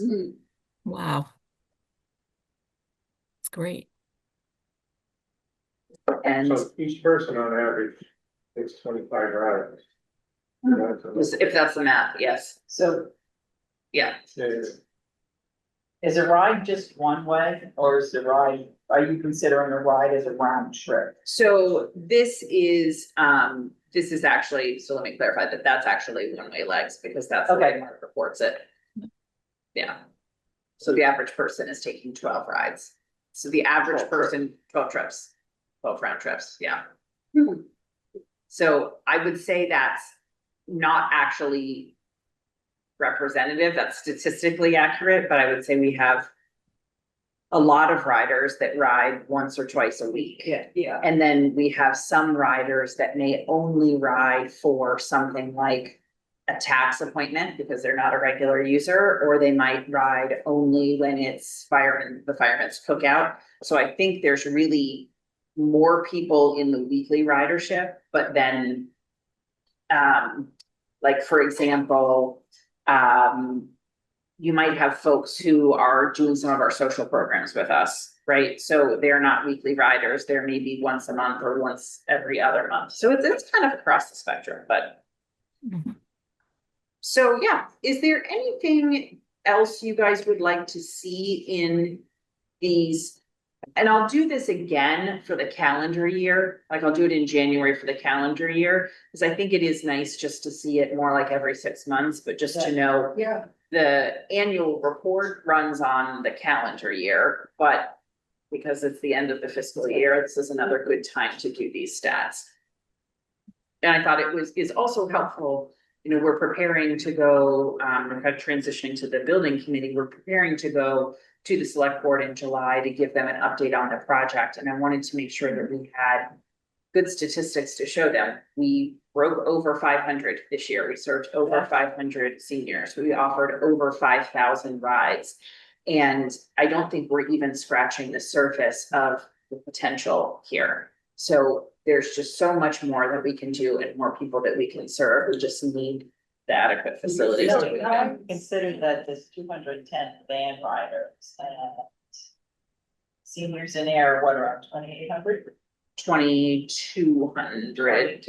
Wow. It's great. And So each person on average takes 25 rides. if that's the math, yes. So Yeah. is a ride just one way, or is the ride, are you considering a ride as a round trip? So this is actually, so let me clarify that that's actually one-way legs, because that's the way Okay. Mark reports it. Yeah. So the average person is taking 12 rides. So the average 12 person, 12 trips, 12 round trips, yeah. So I would say that's not actually representative, that's statistically accurate, but I would say we have a lot of riders that ride once or twice a week. Yeah. And then we have some riders that may only ride for something like a tax appointment because they're not a regular user, or they might ride only when it's the fireman's cookout. So I think there's really more people in the weekly ridership, but then, like, for example, you might have folks who are doing some of our social programs with us, right? So they're not weekly riders, they're maybe once a month or once every other month. So it's kind of across the spectrum, but. So yeah, is there anything else you guys would like to see in these? And I'll do this again for the calendar year, like I'll do it in January for the calendar year, because I think it is nice just to see it more like every 6 months, but just to know. Yeah. The annual report runs on the calendar year, but because it's the end of the fiscal year, this is another good time to do these stats. And I thought is also helpful, we're preparing to go, we're kind of transitioning to the building committee, we're preparing to go to the select board in July to give them an update on the project. And I wanted to make sure that we had good statistics to show them. We broke over 500 this year. We served over 500 seniors. We offered over 5,000 rides. And I don't think we're even scratching the surface of the potential here. So there's just so much more that we can do and more people that we can serve. We just need the adequate facilities to do I that. consider that there's 210 van riders and seniors in Ayer, what, around 2,800? 2,200,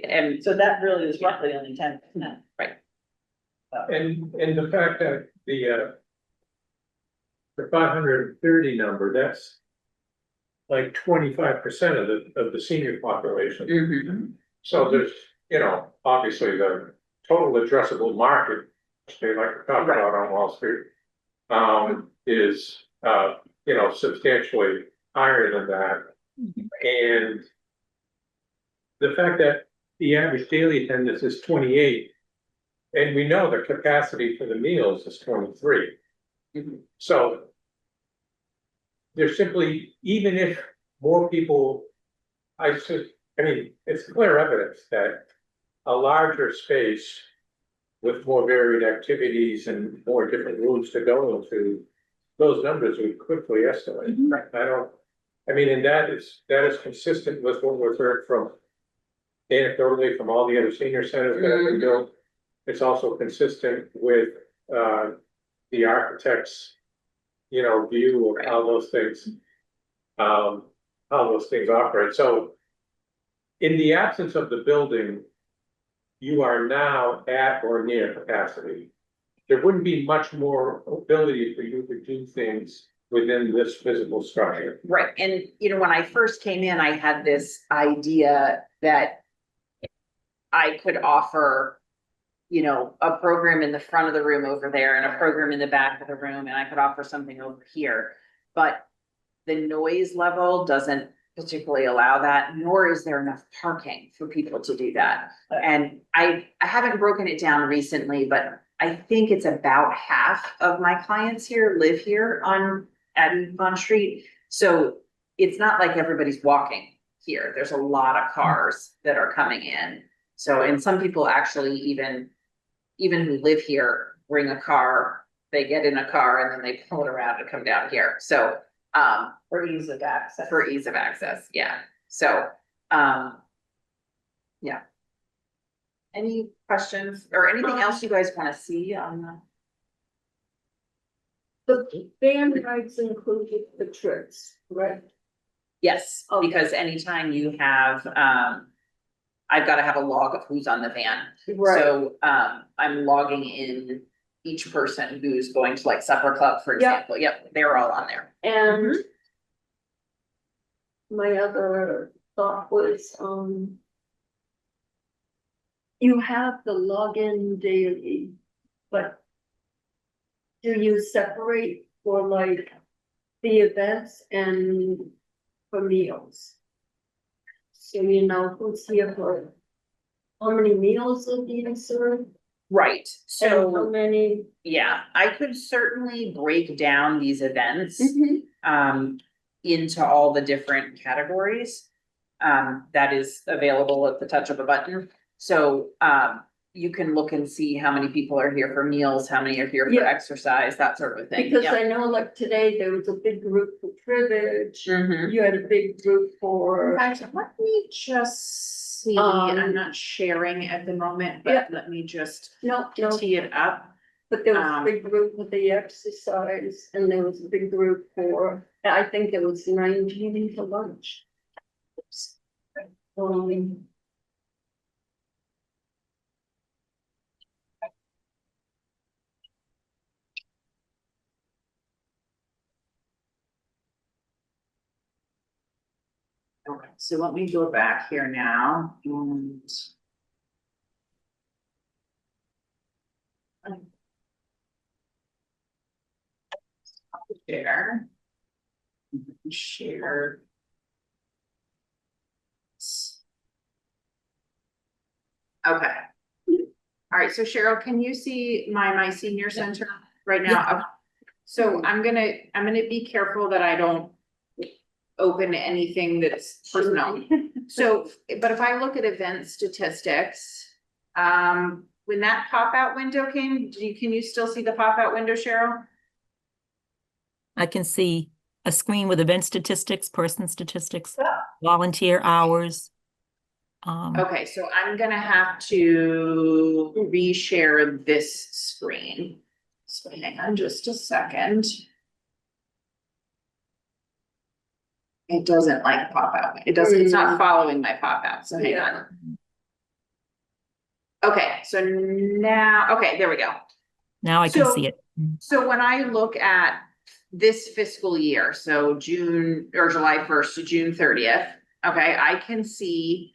and So that really is roughly only 10%. And the fact that the 530 number, that's like 25% of the senior population. Mhm. So there's, you know, obviously the total addressable market, they like to talk about on Wall Street, is, you know, substantially higher than that. And the fact that the average daily attendance is 28, and we know the capacity for the meals is 23. Mhm. So there's simply, even if more people, I mean, it's clear evidence that a larger space with more varied activities and more different rooms to go into, those numbers would quickly escalate. I mean, and that is consistent with what we've heard from anecdotally from all the other senior centers that have been built. It's also consistent with, the architect's, you know, view of how those things operate. So in the absence of the building, you are now at or near capacity. There wouldn't be much more ability for you to do things within this physical structure. Right, and you know, when I first came in, I had this idea that I could offer, you know, a program in the front of the room over there and a program in the back of the room, and I could offer something over here. But the noise level doesn't particularly allow that, nor is there enough parking for people to do that. And I haven't broken it down recently, but I think it's about half of my clients here live here at Bond Street. So it's not like everybody's walking here. There's a lot of cars that are coming in. So, and some people actually even who live here, bring a car, they get in a car and then they pull it around and come down here. So, For ease of access. for ease of access, yeah. So, yeah. Any questions or anything else you guys wanna see on The band rides included the trips, right? Yes, Okay. because anytime you have, I've gotta have a log of who's on the van. Right, So, I'm logging in each person who's going to like supper club, for Yeah. example. Yep, they're all on there. and my other thought was, you have the login daily, but do you separate for like the events and for meals? So you know who's here for, how many meals are being served, Right, and how so, many? yeah, I could certainly break down these events. Into all the different categories. That is available at the touch of a button. So, you can look and see how many people are here for meals, how many are here for Yeah. exercise, that sort of thing. Because Yep. I know like today there was a big group for cribbage, Mhm. you had a big group for, Let me just see, Um, I'm not sharing at the moment, yeah. but let me just no, tee it up. but there was a um, big group for the exercise, and there was a big group for, I think there was 19 for lunch. Um, Okay, so let me go back here now and. Share. Share. Okay. All right, so Cheryl, can you see my senior center right now? Okay. So I'm gonna be careful that I don't open anything that's personal. So, but if I look at event statistics, when that pop-out window came, can you still see the pop-out window, Cheryl? I can see a screen with event statistics, person statistics, volunteer hours. Okay, so I'm gonna have to reshare this screen. So hang on just a second. It doesn't like pop out. It doesn't, it's not following my pop out, so hang on. Okay, so now, okay, there we go. Now I can So- see it. So when I look at this fiscal year, so June or July 1st to June 30th, okay, I can see,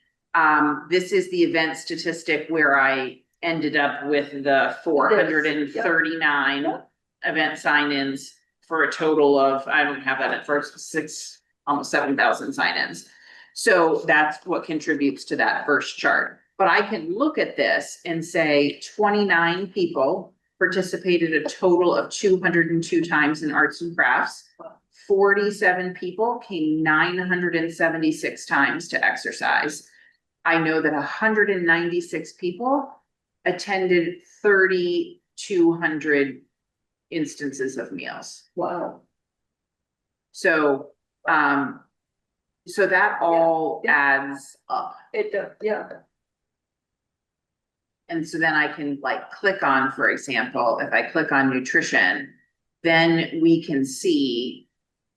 this is the event statistic where I ended up with the 439 event sign-ins for a total of, I don't have that at first, almost 7,000 sign-ins. So that's what contributes to that first chart. But I can look at this and say 29 people participated a total of 202 times in arts and crafts. 47 people came 976 times to exercise. I know that 196 people attended 3,200 instances of meals. Wow. So, so that all adds up. It does, yeah. And so then I can like click on, for example, if I click on nutrition, then we can see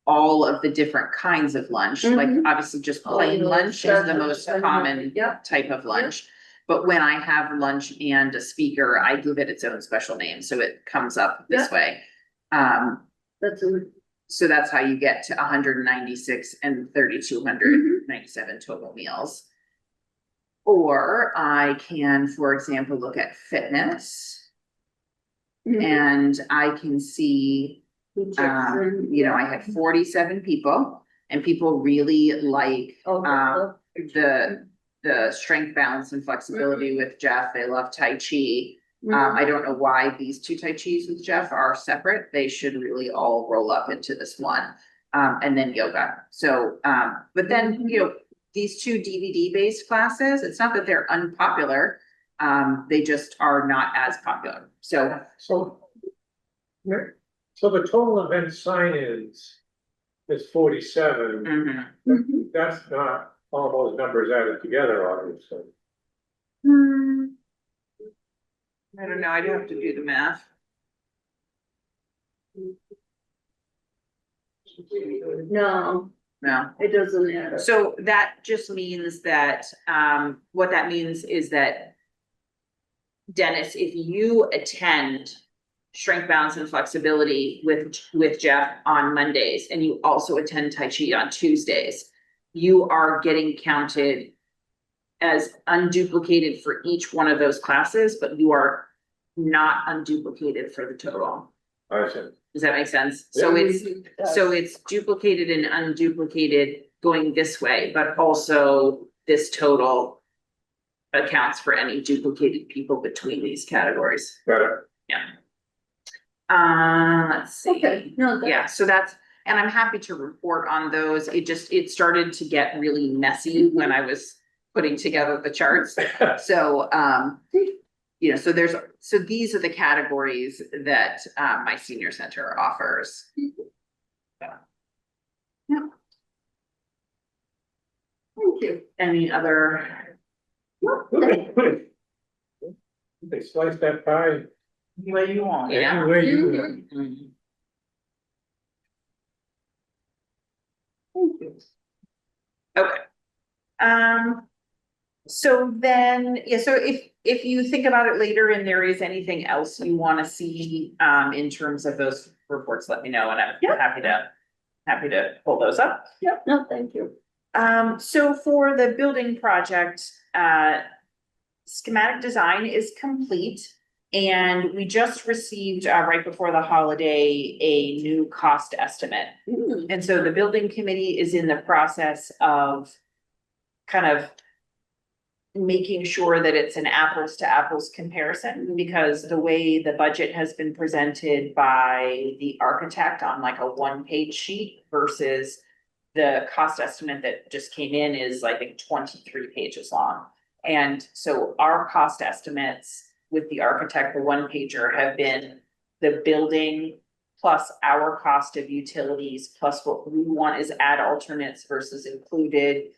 all of the different kinds of lunch, like Mhm. obviously just plain lunch is the most common Yeah. type of lunch. But when I have lunch and a speaker, I give it its own special name, so it comes up this way. That's a. So that's how you get to 196 and 3,297 total meals. Or I can, for example, look at fitness and I can see, you know, I had 47 people and people really like, the strength, balance and flexibility with Jeff. They love Tai Chi. I don't know why these two Tai Chis with Jeff are separate. They should really all roll up into this one. And then yoga. So, but then, you know, these two DVD based classes, it's not that they're unpopular. They just are not as popular. So, So the total event sign-ins is 47. mhm. That's not all those numbers added together, obviously. I don't know. I'd have to do the math. No, No. it doesn't matter. So that just means that, what that means is that Dennis, if you attend strength, balance and flexibility with Jeff on Mondays and you also attend Tai Chi on Tuesdays, you are getting counted as unduplicated for each one of those classes, but you are not unduplicated for the total. I see. Does that make sense? So it's, Mm-hmm. so it's duplicated and unduplicated going this way, but also this total accounts for any duplicated people between these categories. Got it. Yeah. Let's see. Okay, no, that- Yeah, so that's, and I'm happy to report on those. It started to get really messy when I was putting together the charts. So, you know, so these are the categories that, my senior center offers. Thank you. Any other, They slice that pie. What you want? Yeah. Any way you Mhm. Thank you. Okay. So then, yeah, so if you think about it later and there is anything else you wanna see, in terms of those reports, let me know and I'm happy to pull those up. Yep, no, thank you. So for the building project, schematic design is complete. And we just received, right before the holiday, a new cost estimate. And so the building committee is in the process of kind of making sure that it's an apples to apples comparison, because the way the budget has been presented by the architect on like a one-page sheet versus the cost estimate that just came in is, I think, 23 pages long. And so our cost estimates with the architect, the one pager, have been the building plus our cost of utilities, plus what we want is add alternates versus included,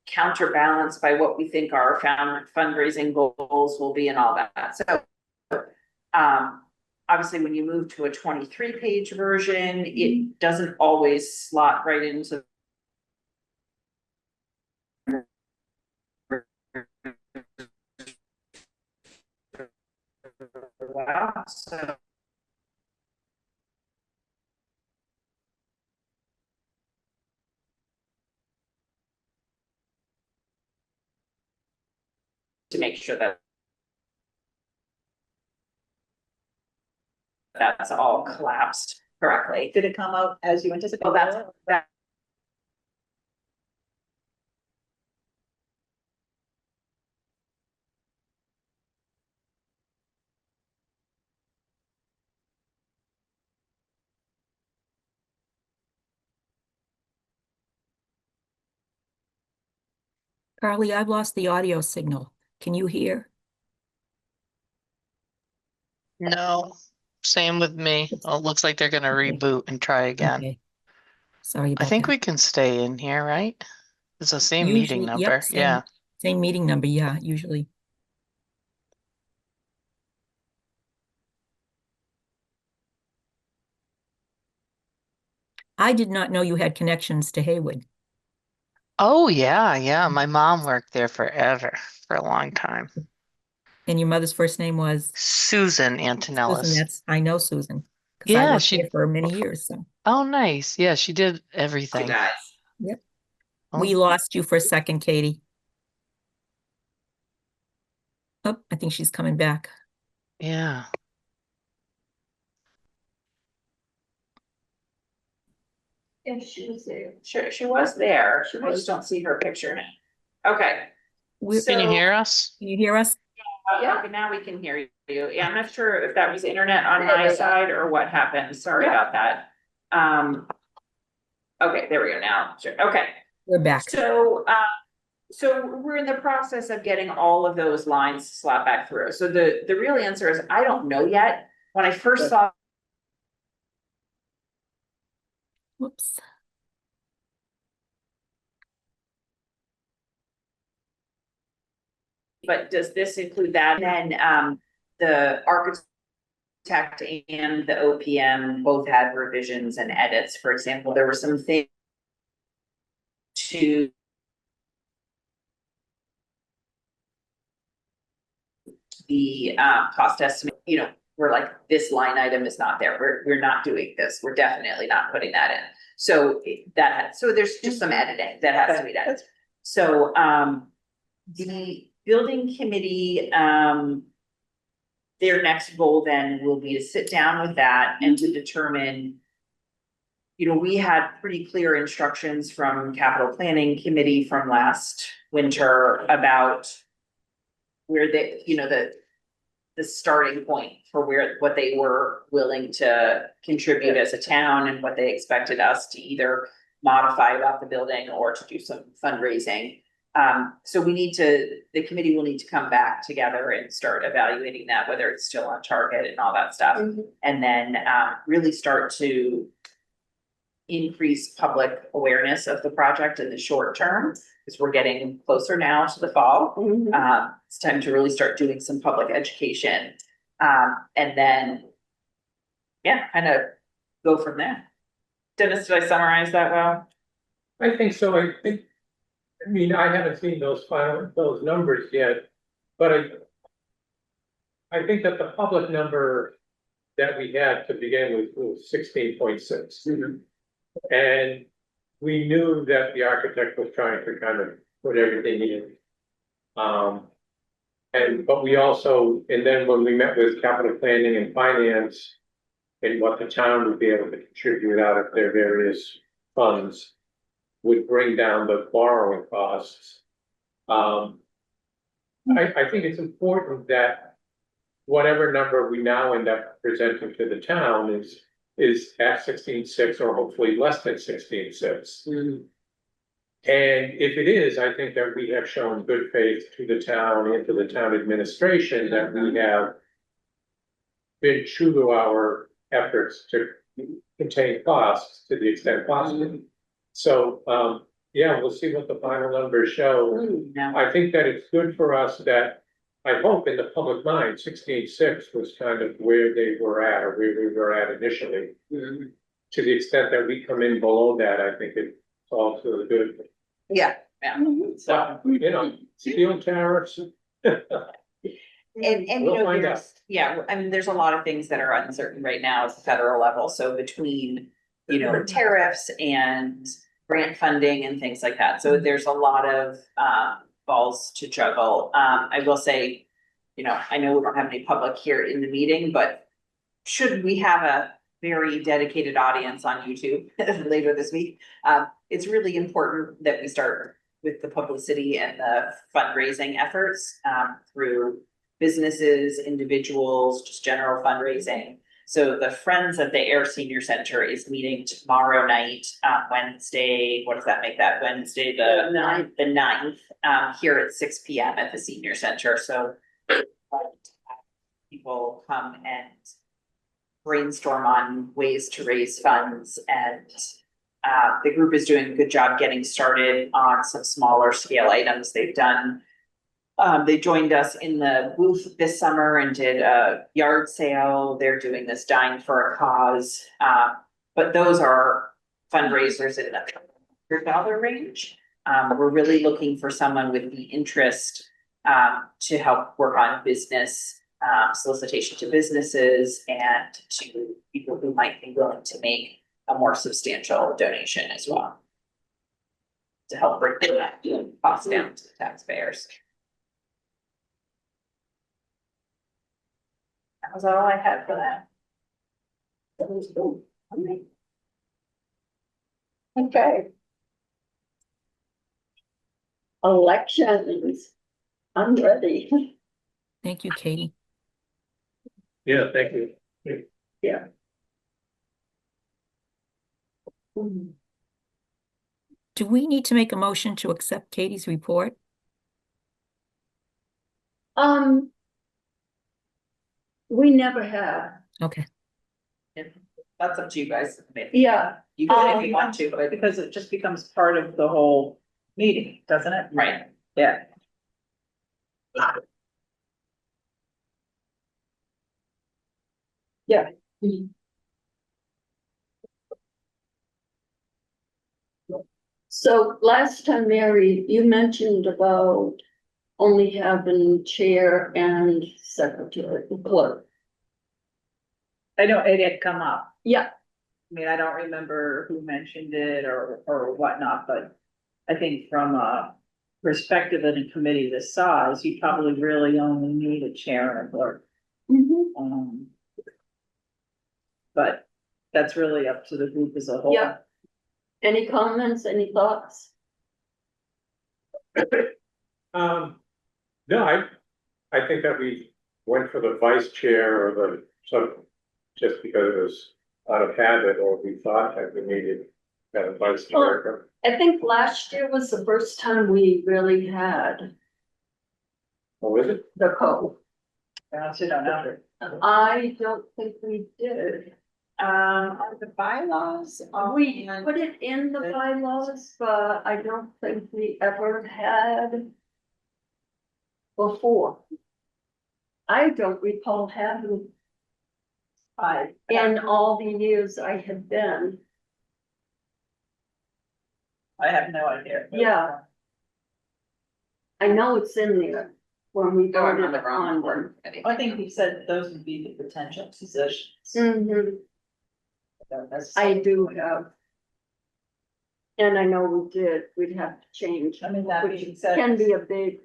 counterbalanced by what we think our fundraising goals will be and all that. So, obviously, when you move to a 23 page version, it doesn't always slot right into well, so. To make sure that that's all collapsed correctly. Did it come out as you anticipated? Well, that. Carly, I've lost the audio signal. Can you hear? No, same with me. Oh, it looks like they're gonna Okay. reboot and try again. Okay. Sorry I about think that. we can stay in here, right? It's the same meeting Usually, yep, number, yeah. same meeting number, yeah, usually. I did not know you had connections to Haywood. Oh, yeah, my mom worked there forever, for a long time. And your mother's first name was? Susan Susan, Antonellis. I know Susan, because I Yeah, worked there for many years, so. oh, nice. Yeah, she did You everything. guys. Yep. Oh. We lost you for a second, Katie. Oh, I think she's coming back. Yeah. Yeah, she was there. Sure, she was there. I just don't see her picture now. Okay. Can you So- hear us? Can you hear us? Yeah, okay, now we can hear you. Yeah, I'm not sure if that was internet on my side or what happened. Sorry about that. Okay, there we go now. Sure, okay. We're back. So, so we're in the process of getting all of those lines slapped back through. So the real answer is, I don't know yet. When I first saw, Whoops. but does this include that? And then, the architect and the OPM both had revisions and edits. For example, there were some things to the cost estimate, you know, we're like, this line item is not there. We're not doing this. We're definitely not putting that in. So so there's just some editing that has to be done. So the building committee, their next goal then will be to sit down with that and to determine. You know, we had pretty clear instructions from capital planning committee from last winter about where they, you know, the starting point for what they were willing to contribute as a town and what they expected us to either modify about the building or to do some fundraising. So the committee will need to come back together and start evaluating that, whether it's still on target and all that stuff. And then, really start to increase public awareness of the project in the short term, because we're getting closer now to the fall. It's time to really start doing some public education. And then, yeah, kind of go from there. Dennis, did I summarize that well? I think so. I mean, I haven't seen those numbers yet, but I think that the public number that we had to begin with was 16.6. And we knew that the architect was trying to kind of put everything in. But we also, and then when we met with capital planning and finance, and what the town would be able to contribute out of their various funds would bring down the borrowing costs. I think it's important that whatever number we now end up presenting to the town is at 16.6 or hopefully less than 16.6. And if it is, I think that we have shown good faith to the town and to the town administration that we have been true to our efforts to contain costs to the extent possible. So, yeah, we'll see what the final numbers show. I think that it's good for us that, I hope in the public mind, 16.6 was kind of where they were at, or where we were at initially. To the extent that we come in below that, I think it's all to the good. Yeah, yeah. So, You know, steel tariffs. and And We'll find I mean, there's a lot of things that are uncertain right now at the federal level, so between, tariffs and grant funding and things like that, so there's a lot of, balls to juggle. I will say, I know we don't have any public here in the meeting, but should we have a very dedicated audience on YouTube later this week, it's really important that we start with the publicity and the fundraising efforts, through businesses, individuals, just general fundraising. So the Friends of the Ayer Senior Center is meeting tomorrow night, Wednesday, what does that make that, Wednesday, the ninth, here at 6 p.m. at the senior center, so people come and brainstorm on ways to raise funds, and the group is doing a good job getting started on some smaller scale items they've done. They joined us in the booth this summer and did a yard sale. They're doing this Dying for a Cause. But those are fundraisers in the $100 range. We're really looking for someone with the interest to help work on business solicitation to businesses and to people who might be willing to make a more substantial donation as well, to help bring that cost down to the taxpayers. That was all I had for that. Okay. Elections. I'm ready. Thank you, Katie. Yeah, thank you. Yeah. Do we need to make a motion to accept Katie's report? We never have. Okay. That's up to you guys. I mean, Yeah. you can if you want to, but Because it just becomes part of the whole meeting, doesn't it? right. Yeah. Yeah. So last time, Mary, you mentioned about only having chair and secretary, clerk. I know it had come up. Yeah, I mean, I don't remember who mentioned it or whatnot, but I think from a perspective of a committee this size, you probably really only need a chair and a clerk. mhm, But that's really up to the group as a whole. yeah. Any comments, any thoughts? No, I think that we went for the vice chair or the, so, just because it was out of habit, or we thought that we needed that vice chair. I think last year was the first time we really had Oh, is it? the code. I honestly don't know. I don't think we did. Are the bylaws? We put it in the bylaws, but I don't think we ever had before. I don't recall having in all the years I have been. I have no idea. Yeah. I know it's in there when we Oh, I'm voted on the wrong on one. them. I think you said those would be the potential positions. Mhm, I do have. And I know we did, we'd have to change, I mean, that which being said, can be a big.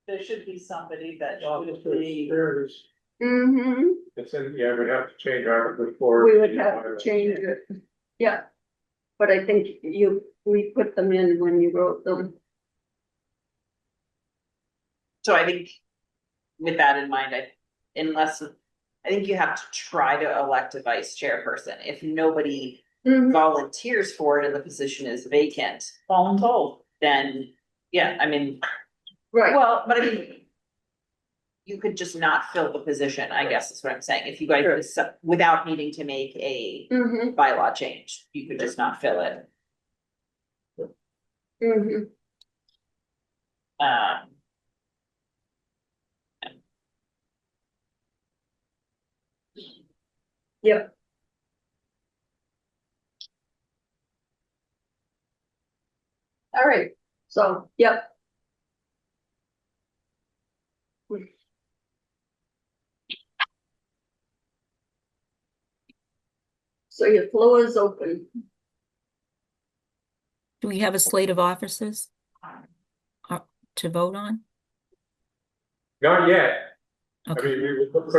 there should be somebody that Well, should be. there's, Mm-hmm, it's in, yeah, we'd have to change Article 4. we would have to change it, yeah. But I think we put them in when you wrote them. So I think with that in mind, I think you have to try to elect a vice chairperson. If nobody Mhm, volunteers for it and the position is vacant, Voluntold. then, yeah, I mean, right, well, but I mean, you could just not fill the position, I guess is what I'm saying. If you guys, without needing to make a mhm, bylaw change, you could just not fill it. mhm, Um, yep. All right, so, yep. So your floor is open. Do we have a slate of officers to vote on? Not yet. I Okay, mean, we would look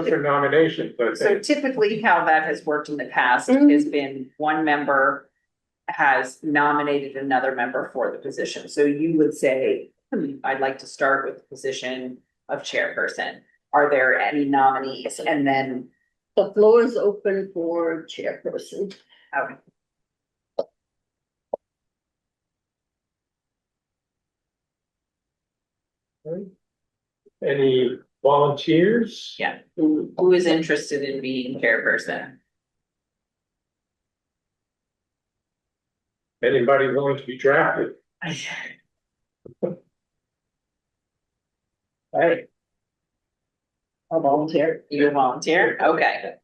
for nominations, but So typically how that has worked in the past has been one member has nominated another member for the position. So you would say, I'd like to start with the position of chairperson. Are there any nominees? And then, The floor is open for chairperson. okay. any volunteers? Yeah. Who is interested in being chairperson? Anybody willing to be drafted? Right. I'll volunteer. You volunteer? Okay.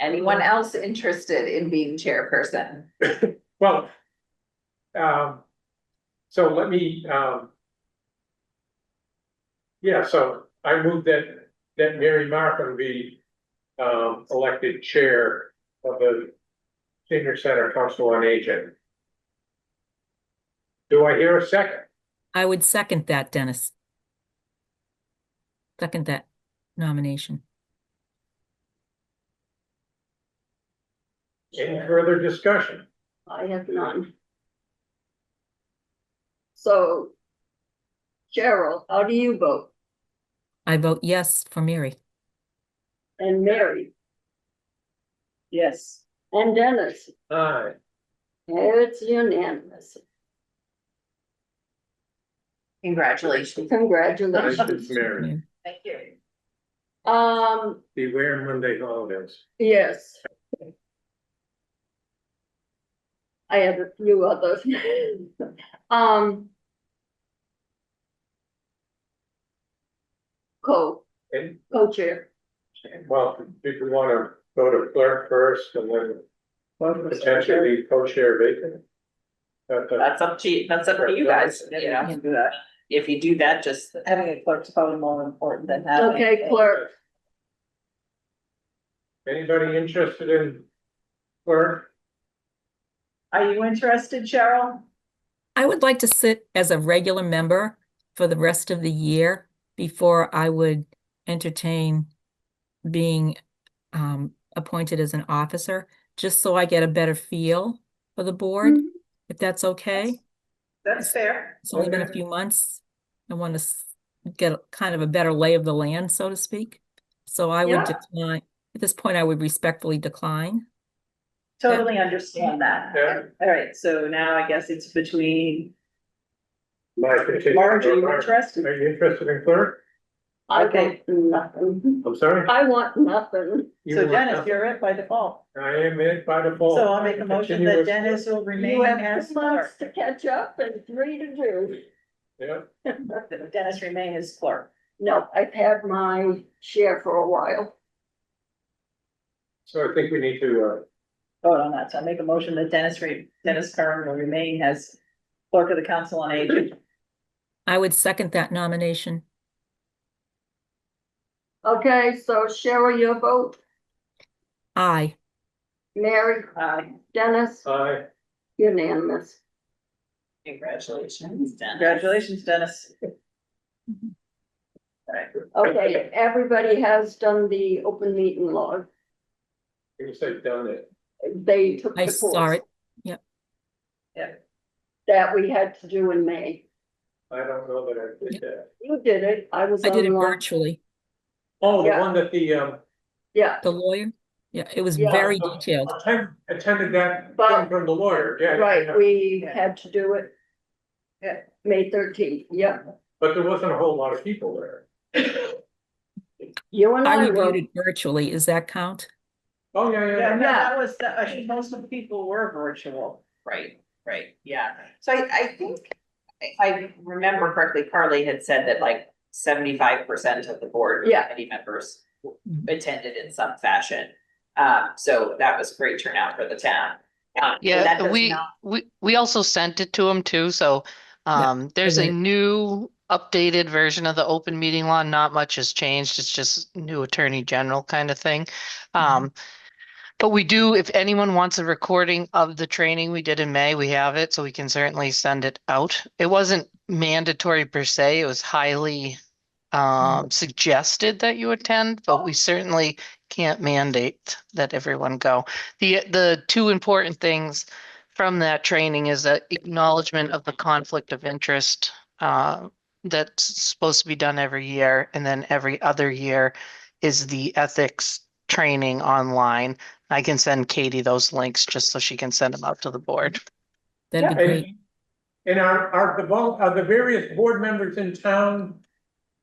Anyone else interested in being chairperson? Well, so let me, yeah, so I move that Mary Markham be, elected chair of the Senior Center Council on Aging. Do I hear a second? I would second that, Dennis. Second that nomination. Any further discussion? I have none. So Cheryl, how do you vote? I vote yes for Mary. And Mary Yes. and Dennis? Aye. It's unanimous. Congratulations. Congratulations. Mary. Thank you. Beware Monday holidays. Yes. I have a few others. And, Co-chair. well, did you want to go to clerk first and then potentially co-chair vacant? That's up to you, you guys, you know, can do that. if you do that, just, Having a clerk's probably more important than having. Okay, clerk. Anybody interested in clerk? Are you interested, Cheryl? I would like to sit as a regular member for the rest of the year before I would entertain being appointed as an officer, just so I get a better feel for the board, if that's okay. That's fair. It's only been a few months. I want to get kind of a better lay of the land, so to speak. So I would Yeah. decline, at this point, I would respectfully decline. Totally understand that. Yeah. All right, so now I guess it's between, Marge, Marge, are you interested? Are you interested in clerk? I Okay. want nothing. I'm sorry? I want nothing. You So want Dennis, nothing? you're it by default. I am it by default. So I'll make a motion Continue that with- Dennis will You remain have as 2 months clerk. to catch up and 3 to do. Yeah, That Dennis remain as clerk. No, I've had my share for a while. so I think we need to, Vote on that. So I make a motion that Dennis Curran will remain as clerk of the Council on Aging. I would second that nomination. Okay, so Cheryl, your vote, Aye. Mary, Aye. Dennis, aye. unanimous. congratulations, Dennis. Congratulations, Dennis. All right. Okay, everybody has done the open meeting log. You say done it. They took I the saw course it. that we had to do in May. I don't know that I did that. You did it, I was I did it online. virtually. Oh, the Yeah. one that the, Yeah, The lawyer? Yeah, it was Yeah. very detailed. attended that But- thing from the lawyer, yeah. right, we Yeah. had to do it. Yeah. May 13th, yeah. But there wasn't a whole lot of people there. You and I I reviewed were, it virtually. Does that count? Oh, yeah, Yeah, yeah, no, yeah. that was, most of the people were virtual. Right, yeah. So I think, if I remember correctly, Carly had said that like 75% of the board. Yeah. Committee members attended in some fashion. So that was a great turnout for the town. But that Yeah, does we, not- we also sent it to him too, so there's read a it. new updated version of the open meeting law. Not much has changed. It's just new attorney general kind of thing. But we do, if anyone wants a recording of the training we did in May, we have it, so we can certainly send it out. It wasn't mandatory per se, it was highly suggested that you attend, but we certainly can't mandate that everyone go. The two important things from that training is that acknowledgement of the conflict of interest that's supposed to be done every year, and then every other year is the ethics training online. I can send Katie those links just so she can send them out to the board. That'd be And- great. And are the various board members in town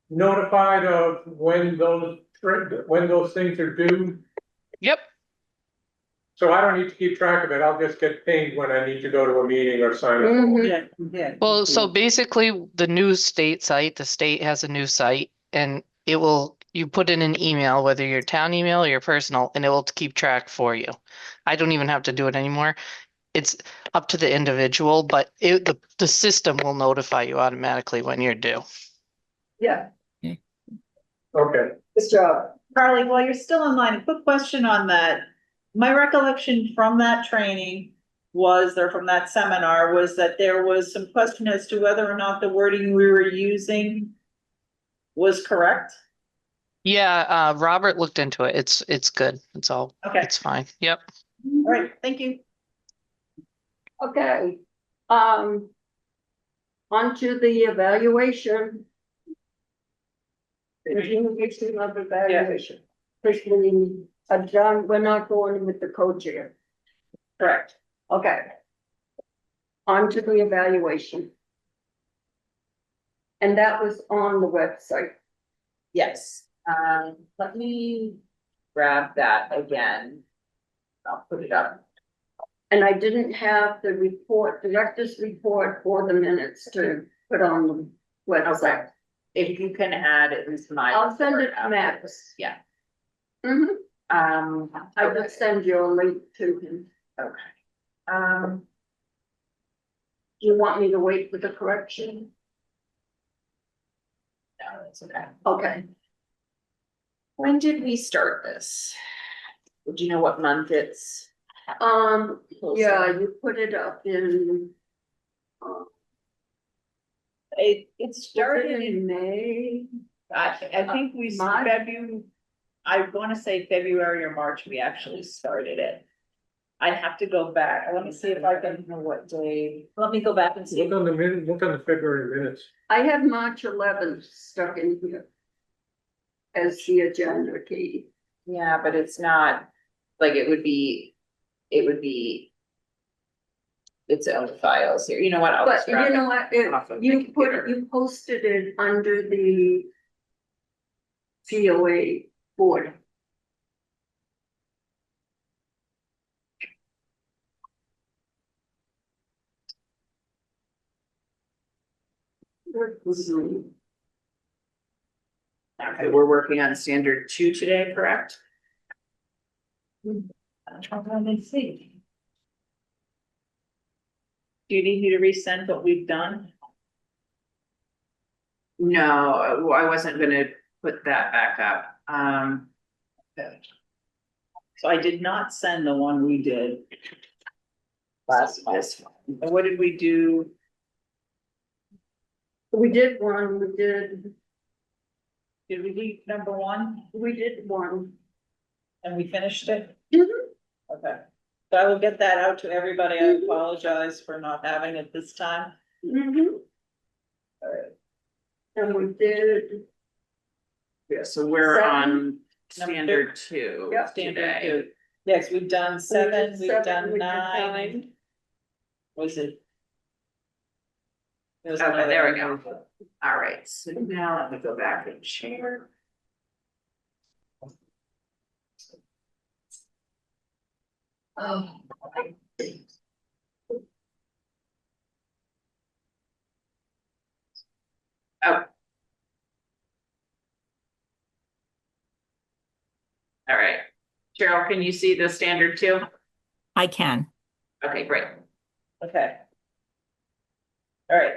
notified of when those things are due? Yep. So I don't need to keep track of it, I'll just get pinged when I need to go to a meeting or sign up. Mhm. Yeah, yeah. Well, so basically the new state site, the state has a new site, and it will, you put in an email, whether your town email or your personal, and it will keep track for you. I don't even have to do it anymore. It's up to the individual, but the system will notify you automatically when you're due. Yeah, Okay, good job. Carly, while you're still online, a quick question on that. My recollection from that training was, or from that seminar, was that there was some question as to whether or not the wording we were using was correct. Yeah, Robert looked into it. It's good. Okay, It's fine. Yep. all right, thank you. Okay, on to the evaluation. Continuation of evaluation. Which we are done, we're not going with the co-chair. Correct. Okay. On to the evaluation. And that was on the website. Yes, let me grab that again. I'll put it up. And I didn't have the report, director's report or the minutes to put on the website. If you can add at least my. I'll send it report to after Max. this. Yeah, Mm-hmm. I will send you a link to him. okay. Um, Do you want me to wait for the correction? no, that's okay. Okay. When did we start this? Do you know what month it's? Yeah, you put it up in. It started in May. I think we, March? I wanna say February or March, we actually started it. I'd have to go back, let me see if I can know what day, let me go back and see. look on the February minutes. I have March 11th stuck in here. As the agenda, Katie. Yeah, but it's not, like, it would be its own files here. You know what? I'll But just you grab know it what, off of my you computer. you posted it under the. COA board. Okay, we're working on standard 2 today, correct? I'm trying to see. Do you need me to resend what we've done? No, I wasn't gonna put that back up. So I did not send the one we did. Last month. This one. And what did we do? We did one, we did do number one one. and we finished it? Mhm. Okay. So I will get that out to everybody. I apologize for not having it this time. Mhm. Alright. And we did, Yeah, so we're Seven. on standard 2 Yep. Standard today. 2. Yes, we've done 7, we've seven, done we did 9. Was it? There was Okay, another there we one. go. All right, so now let me go back and share. Oh. Oh. All right. Cheryl, can you see the standard 2? I can. Okay, great. Okay. All right.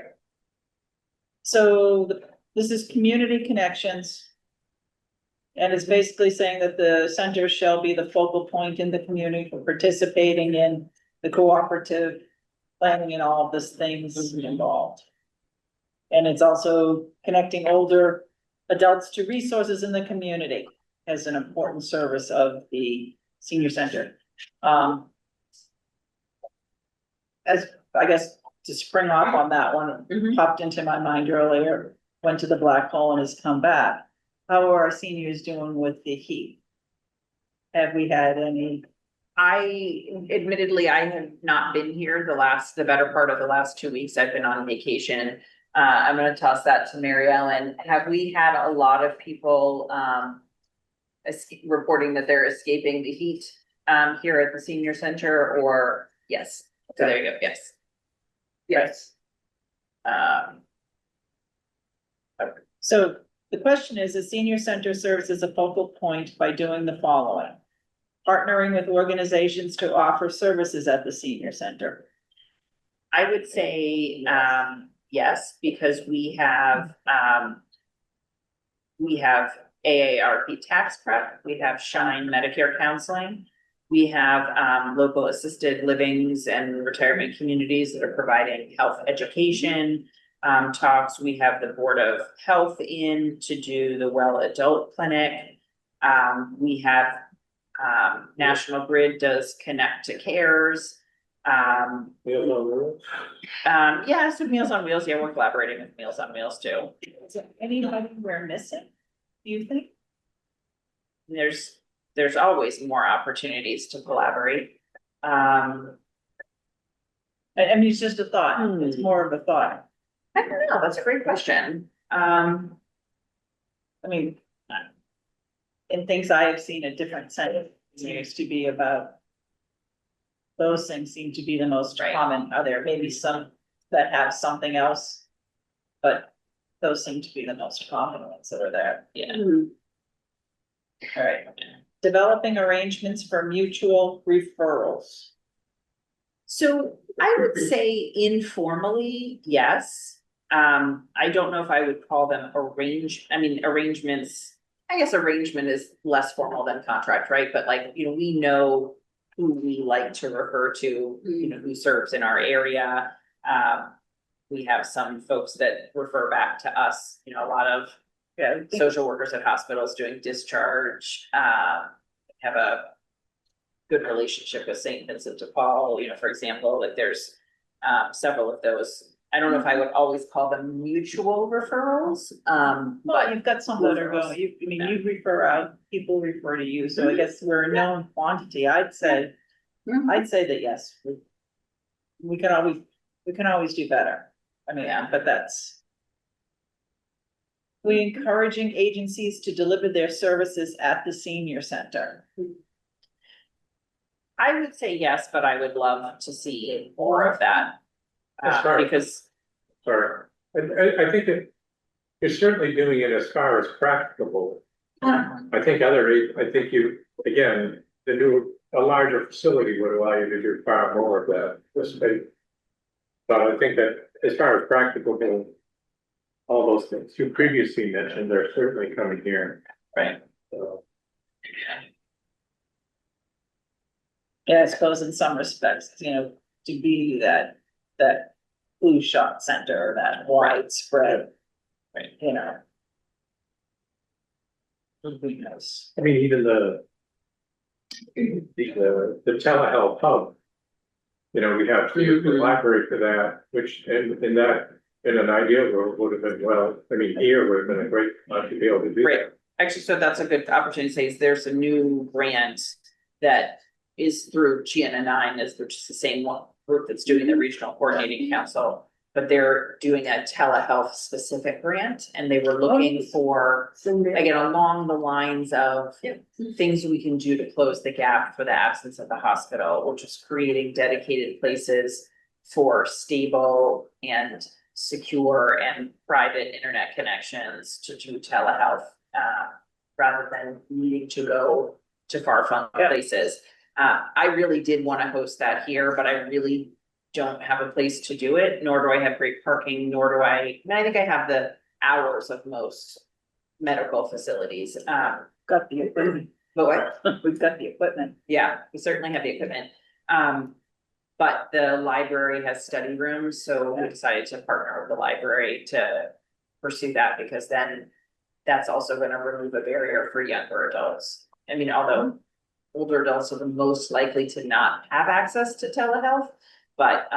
So this is community connections. And it's basically saying that the center shall be the focal point in the community for participating in the cooperative planning and all of these things involved. And it's also connecting older adults to resources in the community as an important service of the senior center. As, I guess, to spring off on that one, it popped into my mind earlier, went to the black hole and has come back. How are our seniors doing with the heat? Have we had any? Admittedly, I have not been here the better part of the last 2 weeks. I've been on vacation. I'm gonna toss that to Mary Ellen. Have we had a lot of people, reporting that they're escaping the heat, here at the senior center, or, yes, so there you go, yes. Yes. So the question is, the senior center serves as a focal point by doing the following. Partnering with organizations to offer services at the senior center. I would say, yes, because we have AARP tax prep, we have Shine Medicare counseling. We have, local assisted livings and retirement communities that are providing health education, talks. We have the Board of Health in to do the Well Adult Clinic. We have, National Grid does Connect to Cares. Meals on Wheels? Yeah, so Meals on Wheels, yeah, we're collaborating with Meals on Wheels too. Is there anybody we're missing, do you think? There's always more opportunities to collaborate. I mean, it's just a thought, it's more of a thought. I don't know, that's a great question. I mean, in things I have seen at different centers, it seems to be about. Those things seem to be the most Right. common. Are there maybe some that have something else? But those seem to be the most common ones that are there. Yeah. All right. Developing arrangements for mutual referrals. So I would say informally, yes. I don't know if I would call them arrangements. I guess arrangement is less formal than contract, right? But like, we know who we like to refer to, who serves in our area. We have some folks that refer back to us, a lot of social workers at hospitals doing discharge. Have a good relationship with St. Vincent de Paul, for example, like there's several of those. I don't know if I would always call them mutual referrals, Well, but you've got some that are going, you refer out, people refer to you, so I guess we're a known quantity, I'd say that yes. We can always do better, I mean, but that's. We encouraging agencies to deliver their services at the senior center. I would say yes, but I would love to see more of that. As far as- Because, Sorry, I think that you're certainly doing it as far as practicable. I think again, a larger facility would allow you to do far more of that, this space. But I think that as far as practicable, all those things you previously mentioned, they're certainly coming here. right, So, Yeah, I suppose in some respects, to be that flu shot center, or that widespread, Right. Who knows? I mean, even the telehealth hub. We have the library for that, which in an ideal world would have been, here would have been a great time to be able to do Right. that. actually, so that's a good opportunity to say, is there's a new grant that is through GNN9, which is the same one group that's doing the regional coordinating council. But they're doing a telehealth specific grant, and they were looking for, again, along the lines of things we can do to close the gap for the absence of the hospital, which is creating dedicated places for stable and secure and private internet connections to do telehealth, rather than needing to go to far-flung places. I really did want to host that here, but I really don't have a place to do it, nor do I have great parking, I think I have the hours of most medical facilities, Got the equipment. but what? We've got the equipment. Yeah, we certainly have the equipment. But the library has study rooms, so we decided to partner with the library to pursue that, because then that's also gonna remove a barrier for younger adults. I mean, although older adults are the most likely to not have access to telehealth, but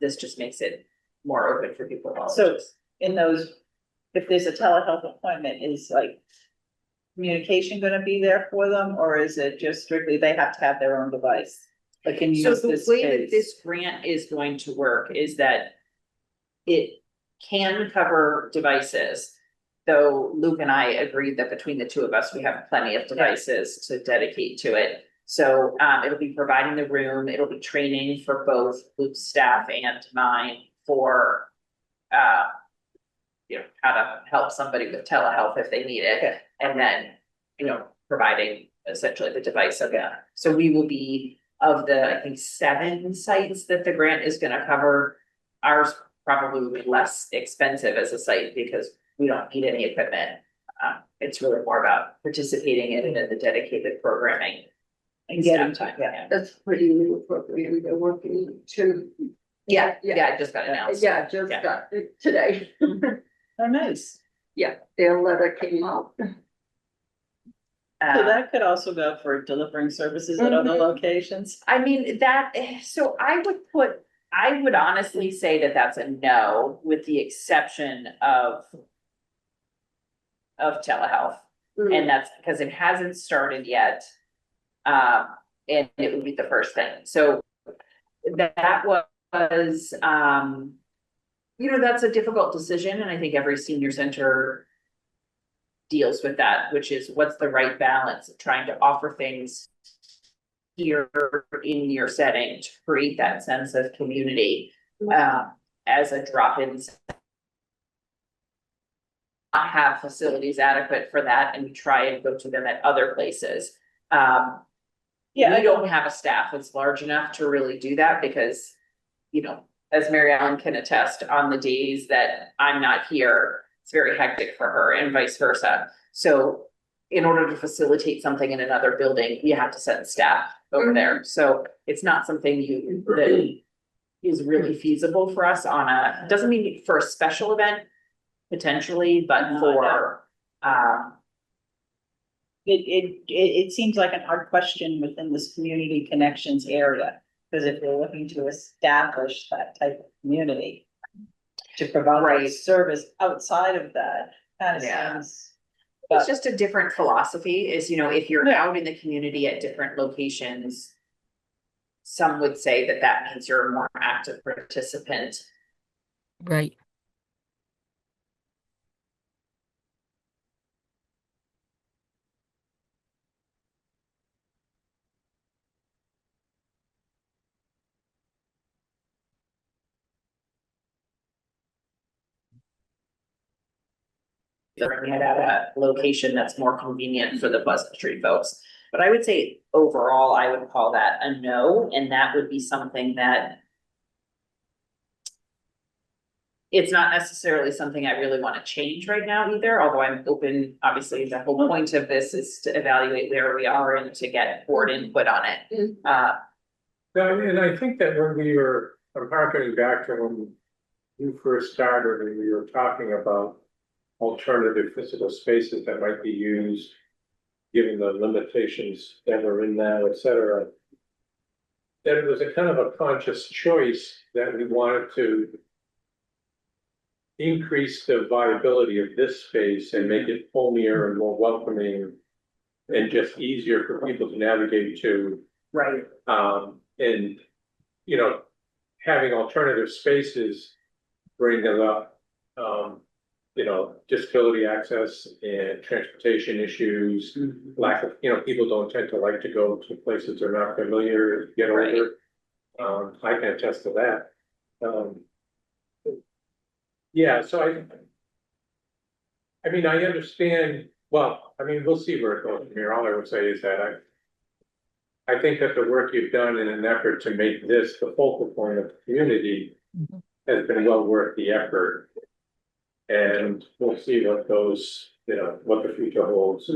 this just makes it more open for people. So in those, if there's a telehealth appointment, is like communication gonna be there for them, or is it just strictly they have to have their own device? Like, can you So use the this way that space? this grant is going to work is that it can cover devices. Though Luke and I agreed that between the two of us, we have plenty of devices to dedicate to it. So it'll be providing the room, it'll be training for both Luke's staff and mine for you know, how to help somebody with telehealth if they need it, and then, you know, providing essentially the device again. So we will be, of the, I think, 7 sites that the grant is gonna cover, ours probably will be less expensive as a site because we don't need any equipment. It's really more about participating in the dedicated programming. And getting staff to, yeah. That's pretty new program they're working to. Yeah, I just got announced. Yeah, just Yeah. got it today. Oh, nice. Yeah, their letter came out. So Uh, that could also go for delivering services at other Mhm. locations. I mean, so I would honestly say that that's a no, with the exception of telehealth, and that's because it hasn't started yet. And it would be the first thing, so that was, you know, that's a difficult decision, and I think every senior center deals with that, which is what's the right balance of trying to offer things here in your setting to create that sense of community, as a drop-in. Not have facilities adequate for that and try and go to them at other places. Yeah, We don't have a staff that's large enough to really do that because, you know, as Mary Ellen can attest, on the days that I'm not here, it's very hectic for her and vice versa. So in order to facilitate something in another building, you have to send staff over there. So it's not something that is really feasible for us on a, doesn't mean for a special event, potentially, but No, I for, It seems like an hard question within this community connections area, because if we're looking to establish that type of community to provide Right. service outside of that, kind of Yeah. seems. it's But just a different philosophy is, you know, if you're Yeah. out in the community at different locations. Some would say that that means you're a more active participant. Right. Bringing it at a location that's more convenient for the Pleasant Street folks. But I would say overall, I would call that a no, and that would be something that. It's not necessarily something I really want to change right now either, although I'm open, obviously, the whole point of this is to evaluate where we are and to get board input on it. And I think that when I'm harkening back to when you first started and we were talking about alternative physical spaces that might be used, given the limitations that are in now, et cetera, that it was a kind of a conscious choice that we wanted to increase the viability of this space and make it homier and more welcoming and just easier for people to navigate to. Right. And, you know, having alternative spaces bring up, you know, disability access and transportation issues, lack of, you know, people don't tend to like to go to places they're not familiar, get older. I can attest to that. Yeah, so I mean, I understand, well, I mean, we'll see where it goes from here. All I would say is that I think that the work you've done in an effort to make this the focal point of the community has been well worth the effort. And we'll see what those what the future holds.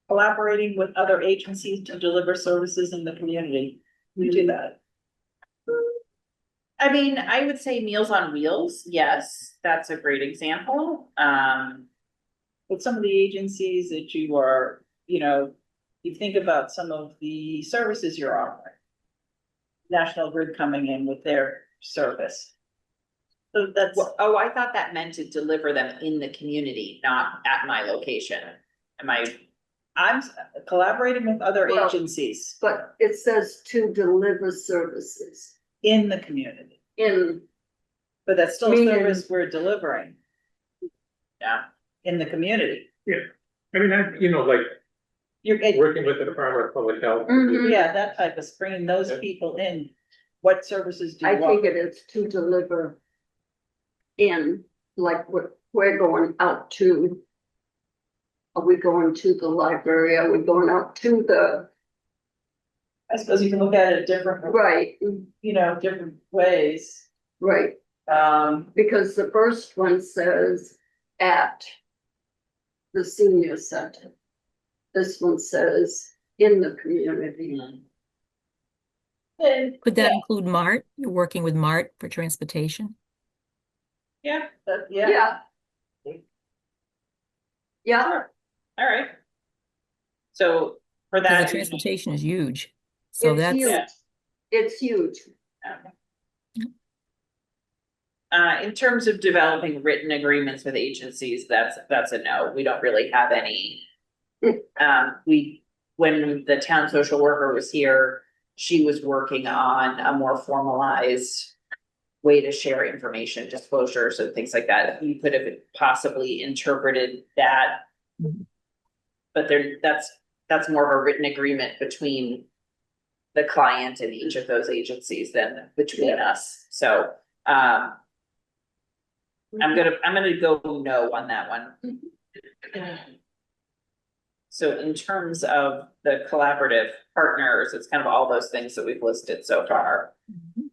Collaborating with other agencies to deliver services in the community. We do that. I mean, I would say Meals on Wheels, yes, that's a great example. With some of the agencies that you are, you think about some of the services you're offering. National Grid coming in with their service. So that's, Oh, I thought that meant to deliver them in the community, not at my location. Am I, I'm collaborating with other Well- agencies But it says to deliver services in the community, in, but that's still a Meaning- service we're delivering yeah, in the community. I mean, like You're, working with the Department of Public Health. Mhm. yeah, that type of bringing those Yeah. people in. What services do I you think want? it is to deliver in, like we're going out to. Are we going to the library? Are we going out to the, I suppose you can look at it different, right, different ways. right, because the first one says at the senior center. This one says in the community. And, Could that include MART? You're working with MART for transportation? yeah, Yeah. Yeah, sure, all right. So for Because that. the transportation is huge. So it's that's, huge. It's huge. In terms of developing written agreements with agencies, that's a no, we don't really have any. When the town social worker was here, she was working on a more formalized way to share information, disclosures and things like that. We could have possibly interpreted that. But that's more of a written agreement between the client and each of those agencies than between us, so, I'm gonna go no on that one. So in terms of the collaborative partners, it's kind of all those things that we've listed so far.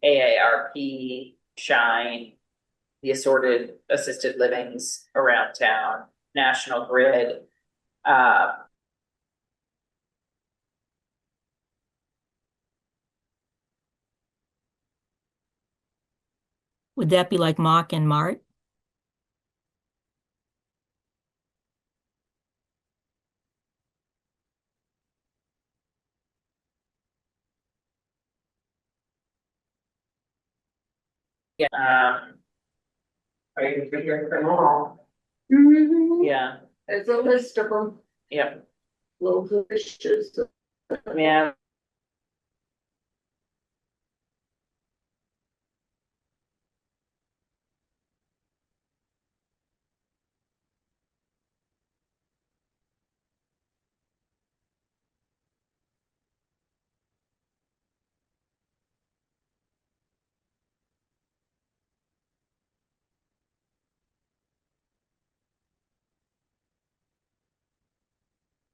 AARP, Shine, the assorted assisted livings around town, National Grid. would that be like Mock and MART? Yeah. Are you figuring them all? Mhm. Yeah, There's a list of them, yep, little fishes. yeah.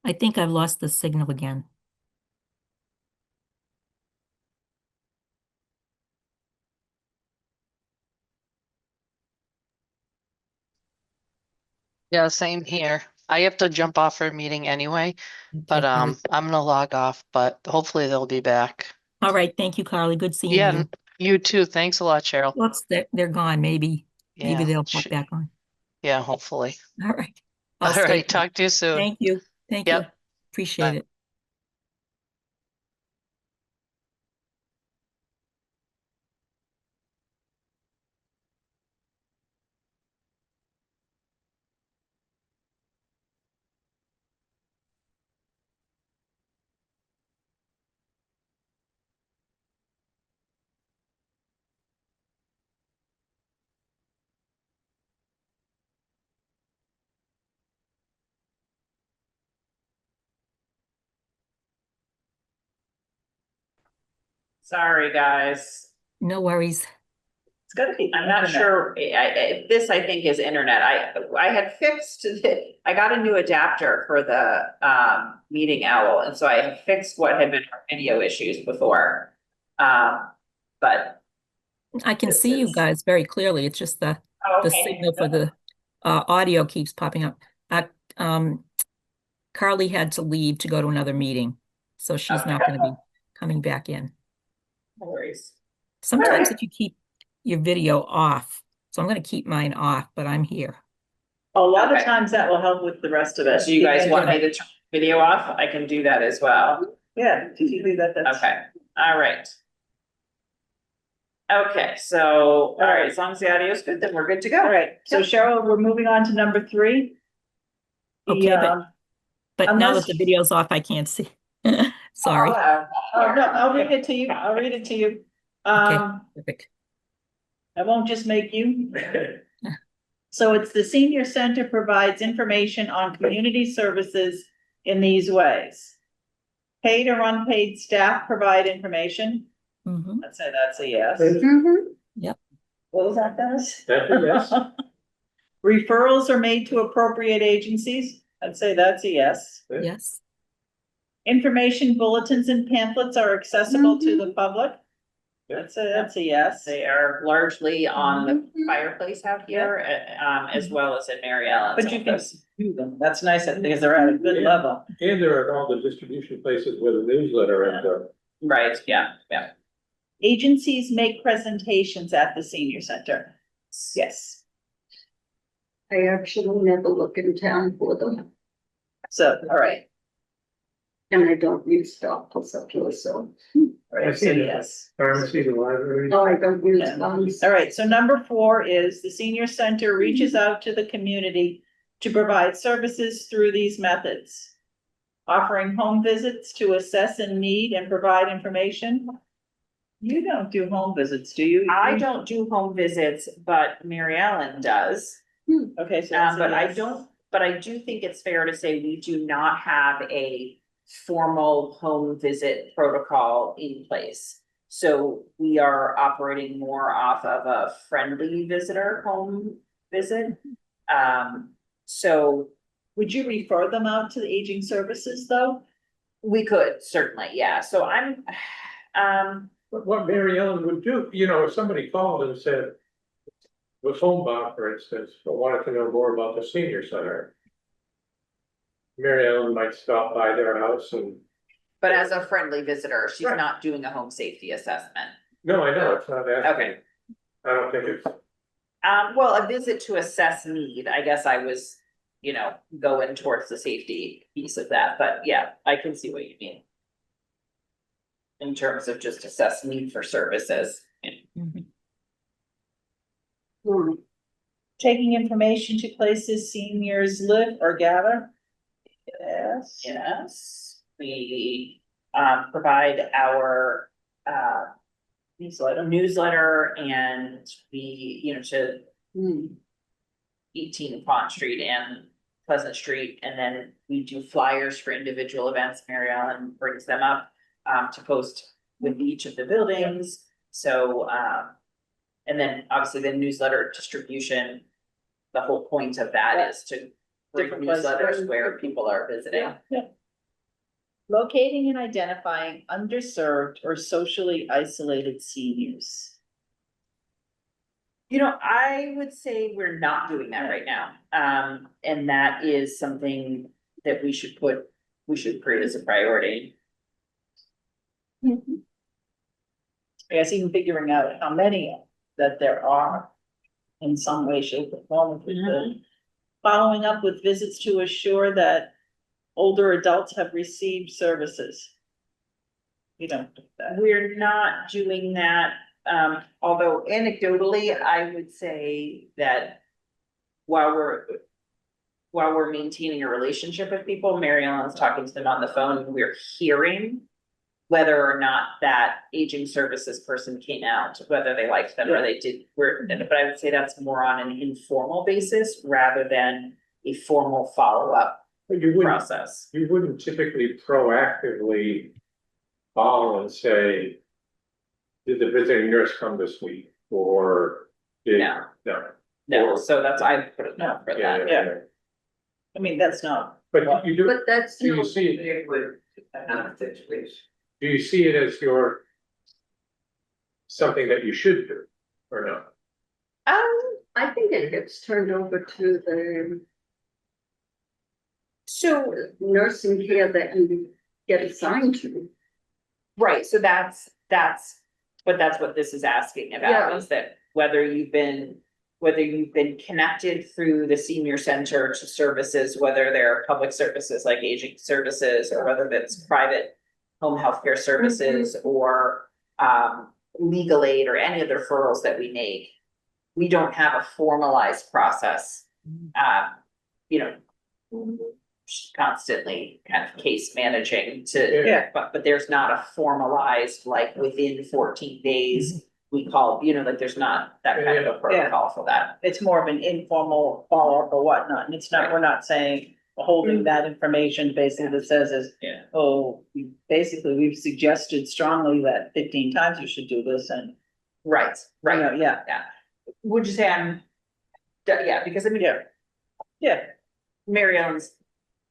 I think I've lost the signal again. Yeah, same here. I have to jump off for a meeting anyway, but Okay, great. I'm gonna log off, but hopefully they'll be back. All right, thank you, Carly. Good seeing Yeah, you. you too. Thanks a lot, Cheryl. Whoops, they're gone. Maybe Yeah, they'll pop back on. yeah, hopefully. All right. All I'll stay right, put. talk to you soon. Thank you. Thank you. Yep. Appreciate Bye. it. Sorry, guys. No worries. it's gotta be. I'm not internet. sure, this I think is internet, I had fixed I got a new adapter for the meeting owl, and so I had fixed what had been our video issues before. But I can This see you is- guys very clearly. It's just the okay, signal for the audio keeps popping up. Um, Carly had to leave to go to another meeting, so she's not gonna be coming back in. No worries. Sometimes if you keep your video off, so I'm gonna keep mine off, but I'm here. A lot of Okay. times that will help with the rest of it. So you guys want me to turn video off? I can do that as well. Yeah, if you do that, that's. Okay, all right. Okay, so, all right, as long as the audio is good, then we're good to go. All right, so Cheryl, we're moving on to number 3. The, Okay, but now unless- that the video's off, I can't see. Sorry. Oh, no, I'll read it to you. I'll read it to you. Perfect. I won't just make you. So it's the senior center provides information on community services in these ways. Paid or unpaid staff provide information. Mhm. I'd say that's a yes. Mhm. What was that, Dennis? That's a yes. Referrals are made to appropriate agencies. I'd say that's a yes. Yes. Information bulletins and pamphlets are accessible to the public. That's a yes. They are largely on the Mhm. fireplace out here, as well as in Mary Ellen's But you can office. view them. That's nice because they're at a good level. And there are all the distribution places where the newsletter ends up. Right, yeah, yeah. Agencies make presentations at the senior center. Yes. I actually never look in town for them, So, all right. and I don't use doctors up here, so. All right, so yes. Pharmacy, the library. No, I don't use Yeah. them. All right, so number 4 is the senior center reaches out to the community to provide services through these methods. Offering home visits to assess and need and provide information. You don't do home visits, do you? I don't do home visits, but Mary Ellen does. Okay, so that's a But I yes. don't, but I do think it's fair to say we do not have a formal home visit protocol in place. So we are operating more off of a friendly visitor home visit. So Would you refer them out to the aging services, though? we could certainly, yeah, so I'm, But what Mary Ellen would do, you know, if somebody called and said, was homebound, for instance, but wanted to know more about the senior center. Mary Ellen might stop by their house and, but as a friendly visitor, she's Right. not doing a home safety assessment. no, I know, it's not asking. Okay. I don't think it's, Well, a visit to assess need, I guess I was, going towards the safety piece of that, but yeah, I can see what you mean. In terms of just assess need for services. Mhm. Hmm. Taking information to places seniors live or gather? Yes. Yes, we provide our newsletter and we, to Hmm. 18 Pond Street and Pleasant Street, and then we do flyers for individual events. Mary Ellen brings them up to post with each of the buildings. So and then obviously the newsletter distribution, the whole point of that is to bring Different places. newsletters where people are visiting. Locating and identifying underserved or socially isolated seniors. I would say we're not doing that right now. And that is something that we should create as a priority. I guess even figuring out how many that there are in some way, shape or form. With the following up with visits to assure that older adults have received services. We don't do that. We're not doing that, although anecdotally, I would say that while we're maintaining a relationship with people, Mary Ellen's talking to them on the phone, and we're hearing whether or not that aging services person came out, whether they liked them or they did, but I would say that's more on an informal basis rather than a formal follow-up but you wouldn't, process. you wouldn't typically proactively call and say, did the visiting nurse come this week? Or did, No. no. No, so that's, I put a note for that. Yeah. I mean, that's not. But you do, But that's. do you see, do you see it as something that you should do, or no? I think it gets turned over to the So, nursing care that you get assigned to. right, so that's what this is asking about, Yeah. is that whether you've been connected through the senior center to services, whether they're public services like aging services, or whether that's private home healthcare services, or legal aid, or any of the referrals that we make. We don't have a formalized process, you know, constantly kind of case managing to, Yeah. but there's not a formalized, like, within 14 days, we call, like, there's not that kind of a protocol for that. It's more of an informal follow-up or whatnot, and it's not, we're not saying, holding that information basically that says is, Yeah. oh, we've suggested strongly that 15 times you should do this, and, Right, you know, right, yeah, would you say yeah, because I mean, yeah, Mary Ellen's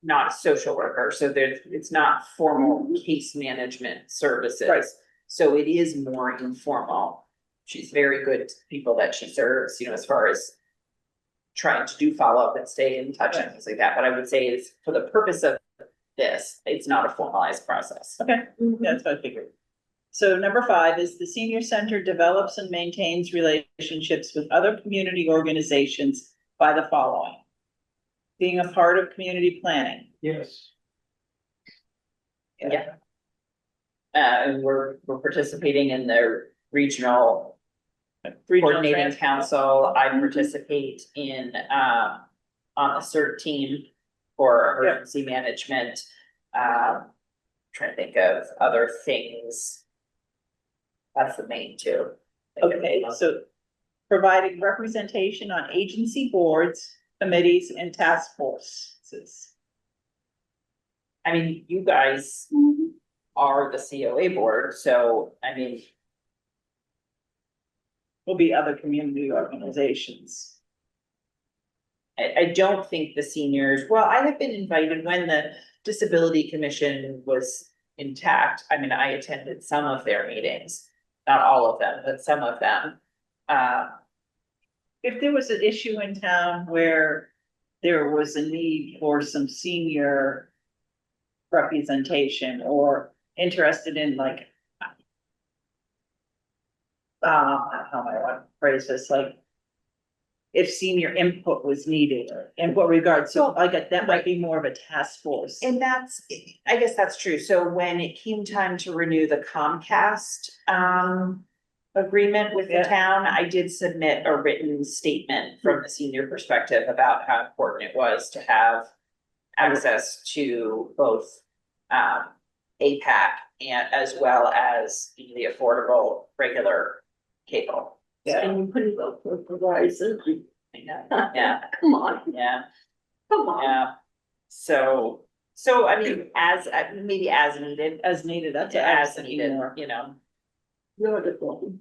not a social worker, so it's not formal case management services. Right. So it is more informal. She's very good to the people that she serves, as far as trying to do follow-up and stay in touch and things like that, but I would say is for the purpose of this, it's not a formalized process. okay, that's what I figured. So number 5 is the senior center develops and maintains relationships with other community organizations by the following: being a part of community planning. Yes. Yeah. And we're participating in the regional coordinating council. I participate in, on the CERT team for emergency management. Trying to think of other things. That's the main two. Okay, so providing representation on agency boards, committees, and task forces. I mean, you guys are the COA board, so, I mean, Will be other community organizations. I don't think the seniors, well, I have been invited when the Disability Commission was intact. I mean, I attended some of their meetings, not all of them, but some of them. If there was an issue in town where there was a need for some senior representation or interested in like, how am I want to phrase this, like, if senior input was needed, in what regard, so like, that might be more of a task force. And I guess that's true. So when it came time to renew the Comcast, agreement with the Yeah. town, I did submit a written statement from the senior perspective about how important it was to have access to both, APAC and as well as the affordable regular cable. Yeah. And you couldn't go for Verizon. Yeah, Come on, yeah, come on. yeah. So I mean, maybe as needed, As needed, that's. as needed, more. You're the one.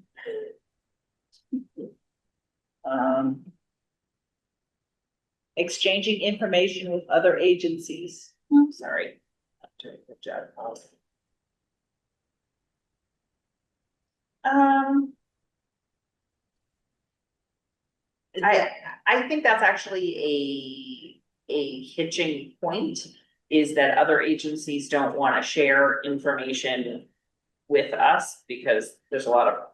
Exchanging information with other agencies. Sorry. I'm doing a good job. I think that's actually a hitching point, is that other agencies don't wanna share information with us because there's a lot of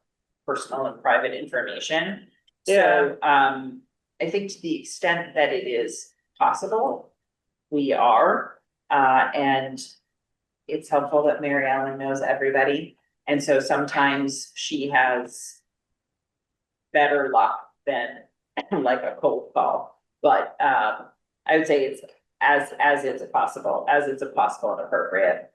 personal and private information. So, I think to the extent that it is possible, we are, and it's helpful that Mary Ellen knows everybody. And so sometimes she has better luck than like a cold call, but, I would say it's as it's possible and appropriate.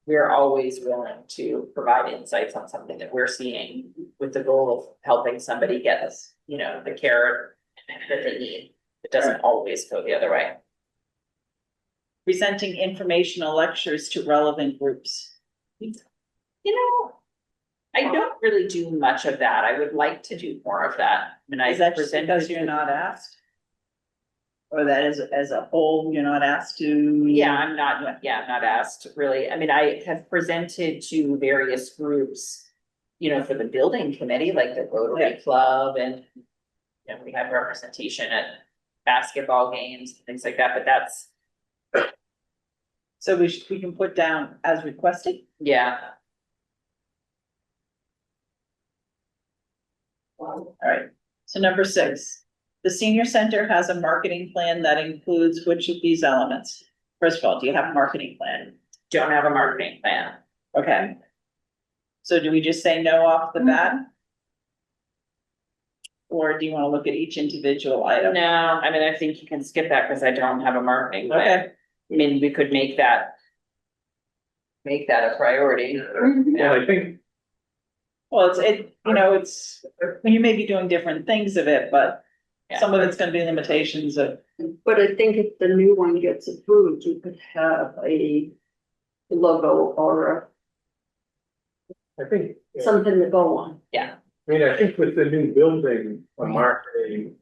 We're always willing to provide insights on something that we're seeing with the goal of helping somebody get us, the care that they need. It doesn't always go the other way. Presenting informational lectures to relevant groups. I don't really do much of that. I would like to do more of that. I mean, I Is that just present because you're not asked? Or that as a whole, you're not asked to? Yeah, I'm not asked really. I mean, I have presented to various groups for the building committee, like the Rotary Club and. We have representation at basketball games, and things like that, but that's, So we can put down as requested. yeah. All right, so number 6, the senior center has a marketing plan that includes which of these elements? First of all, do you have a marketing plan? Don't have a marketing plan. Okay. So do we just say no off the bat? Or do you wanna look at each individual item? No, I mean, I think you can skip that because I don't have a marketing plan. Okay, I mean, we could make that. Make that a priority. Well, I think, well, it's, you may be doing different things of it, but some of it's gonna be limitations of. But I think if the new one gets approved, you could have a logo or I think, something to go on. I mean, I think with the new building, a marketing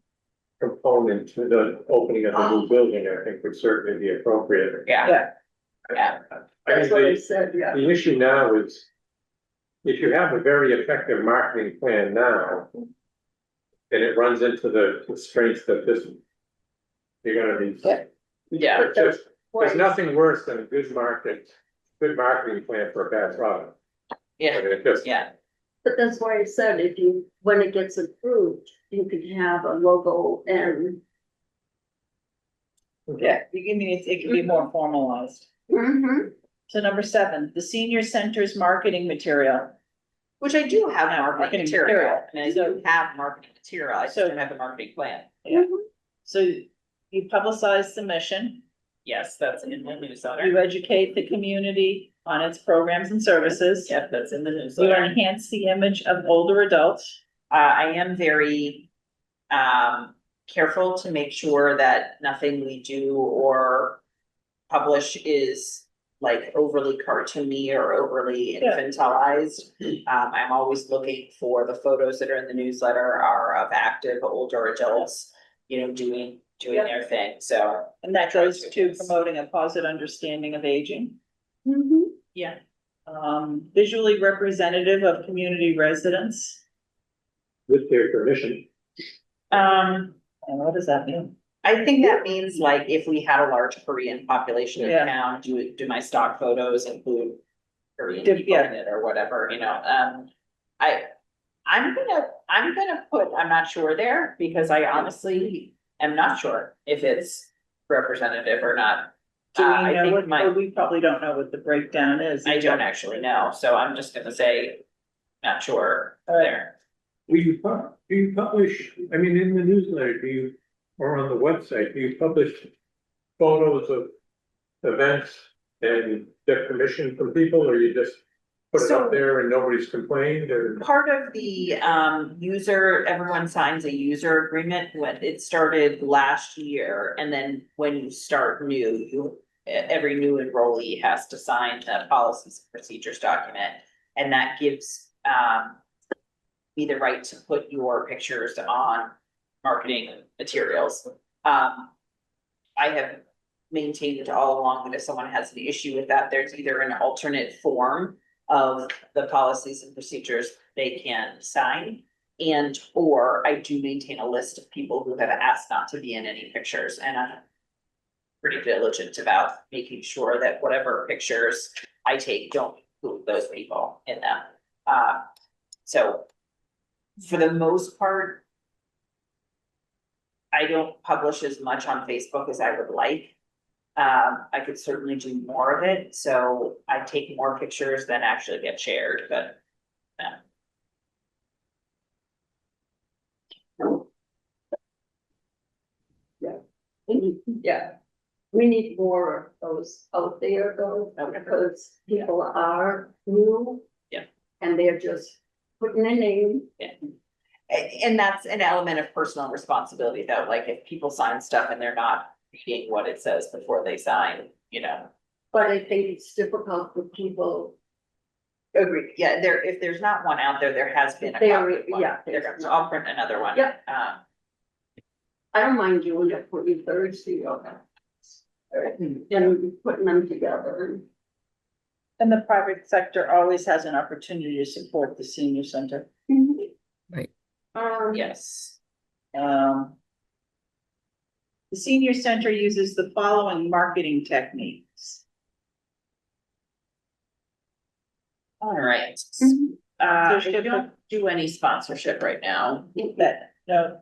component to the opening of the new building, I think would certainly be appropriate. Yeah, I That's mean, what I the, said, yeah. the issue now is, if you have a very effective marketing plan now, and it runs into the constraints that this, you're gonna be. yeah, But that's Just, there's nothing worse than a good marketing plan for a bad product. yeah, I mean, it just, yeah, But that's why I said if you, when it gets approved, you could have a logo and. Yeah, you mean, it can be more formalized. Mhm. So number 7, the senior center's marketing material. which I do have Yeah, marketing marketing material, material. and I do have marketing material, I just So- don't have a marketing plan. So you publicize the mission, Yes, that's in the you newsletter. educate the community on its programs and services. Yep, that's in the You newsletter. enhance the image of older adults. I am very, careful to make sure that nothing we do or publish is like overly cartoony or overly Yeah. infantilized. I'm always looking for the photos that are in the newsletter are of active older adults, doing their thing, so. And that goes to promoting a positive understanding of aging. Mhm. Yeah. Visually representative of community residents. with their permission. And what does that mean? I think that means like if we had a large Korean population in Yeah. town, do my stock photos include Korean Did- people yeah. in it or whatever, I'm gonna put, I'm not sure there, because I honestly am not sure if it's representative or not. Do we I know think what, we probably don't know what the breakdown is. I don't actually know, so I'm just gonna say, not sure there. Do you publish, I mean, in the newsletter, or on the website, do you publish photos of events and get permission from people, or you just put it So- up there and nobody's complained, or? Part of the everyone signs a user agreement when it started last year, and then when you start new, every new enrollee has to sign the policies and procedures document. And that gives me the right to put your pictures on marketing materials. I have maintained all along that if someone has an issue with that, there's either an alternate form of the policies and procedures they can sign. Or I do maintain a list of people who have asked not to be in any pictures, and I'm pretty diligent about making sure that whatever pictures I take don't include those people in them. So for the most part, I don't publish as much on Facebook as I would like. I could certainly do more of it, so I take more pictures than actually get shared, but. Yeah, we need more of those out there though, because people are new. Yeah. And they're just putting a name. And that's an element of personal responsibility though, like if people sign stuff and they're not reading what it says before they sign, But I think it's difficult for people. Agreed, yeah, if there's not one out there, there has been a There- copy of one. yeah, So I'll print another one. Yeah. I don't mind doing it for you Thursday or. And putting them together. And the private sector always has an opportunity to support the senior center. Right. Yes. The senior center uses the following marketing techniques. All right. Mhm. We Sponsorship. don't do any sponsorship right now. That, no,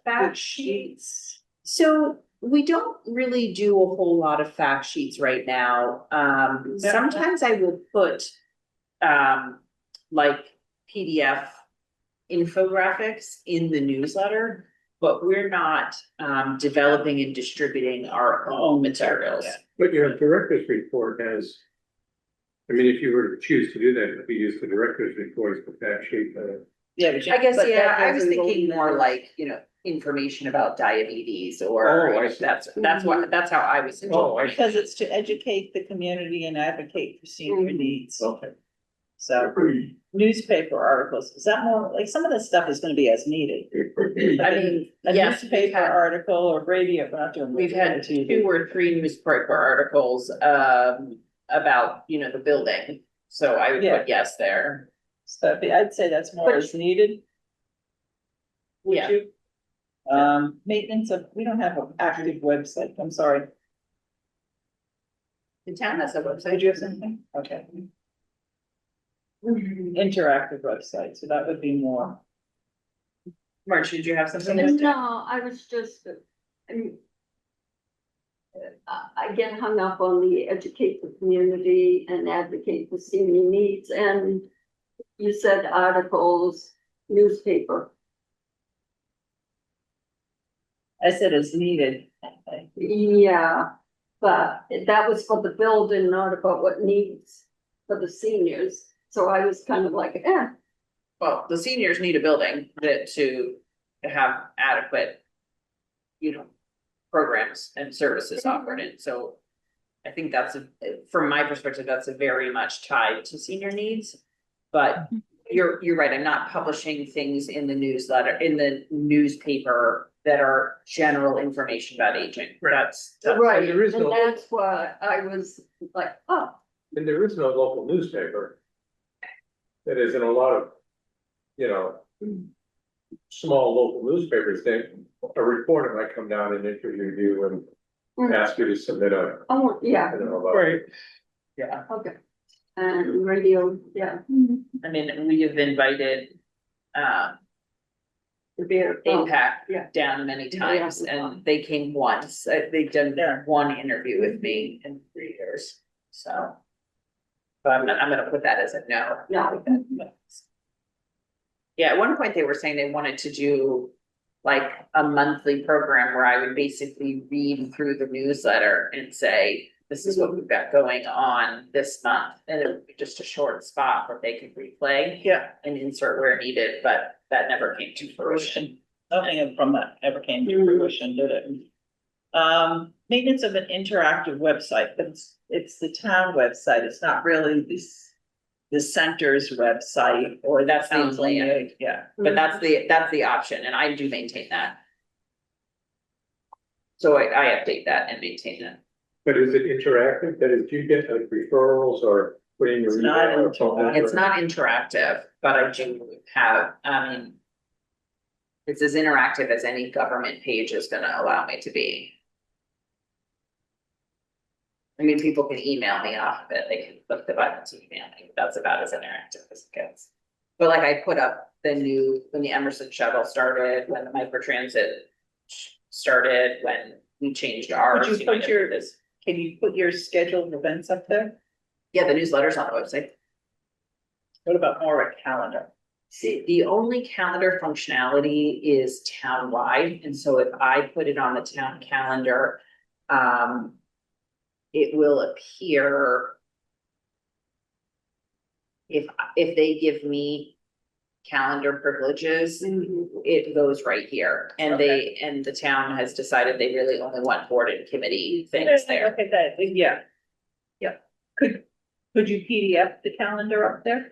Fact sheets. So we don't really do a whole lot of fact sheets right now. Sometimes I will put like PDF infographics in the newsletter, but we're not developing and distributing our own materials. But your director's report has. I mean, if you were to choose to do that, we use the director's report as the fact sheet, yeah, but you- I guess, But yeah, that I was doesn't go thinking in more there. like, information about diabetes or Oh, I see. that's how I was. Oh, I see. because it's to educate the community and advocate for senior Mhm. needs. Okay. So newspaper articles, is that more, like, some of this stuff is gonna be as needed. I mean, A yes, newspaper article or radio, we're not doing. we've had TV. 2 or 3 newspaper articles, about, the building. So I would Yeah. put yes there. So I'd say that's more But- as needed. Would Yeah. you? Maintenance of, we don't have an active website, I'm sorry. The town has a Did website. you have something? Okay. Interactive website, so that would be more. March, did you have something? No, I was just, I mean. I get hung up on the educate the community and advocate for senior needs, and you said articles, newspaper. I said as needed. Yeah, but that was for the building, not about what needs for the seniors, so I was kind of like, Well, the seniors need a building to have adequate. Programs and services offered in, so. I think from my perspective, that's a very much tied to senior needs. But you're right, I'm not publishing things in the newsletter, in the newspaper that are general information about aging. That's. right, there is and no- that's why I was like, oh. And there is no local newspaper. That is in a lot of, small local newspapers, a reporter might come down and interview you and ask you to submit a, Oh, yeah, Right. Yeah, okay. And radio, yeah. I mean, we have invited, APAC yeah. down many Yeah. times and they came once. They've done one interview with me in 3 years, so. But I'm gonna put that as a no. No. Yeah, at one point they were saying they wanted to do like a monthly program where I would basically read through the newsletter and say, this is what we've got going on this month. And it would be just a short spot where they could replay. Yeah. And insert where needed, but that never came to fruition. Nothing from that ever came to fruition, did it? Maintenance of an interactive website, but it's the town website, it's not really the center's website or That's the town's plan. lineage, yeah. But that's the option and I do maintain that. So I update that and maintain that. But is it interactive? That is, do you get like referrals or put in your It's not email or phone number? It's not interactive, but I do have, it's as interactive as any government page is gonna allow me to be. I mean, people can email me off of it, they can click the button to email me, that's about as interactive as it gets. But like I put up when the Emerson shuttle started, when the microtransit started, when we changed ours. Would you put your, can you put your scheduled events up there? Yeah, the newsletter's on the website. What about more of a calendar? See, the only calendar functionality is town-wide, and so if I put it on the town calendar, it will appear. If they give me calendar privileges, it goes right here, and the town has decided they really only want board and committee things there. Okay, that, yeah. Yeah, could you PDF the calendar up there?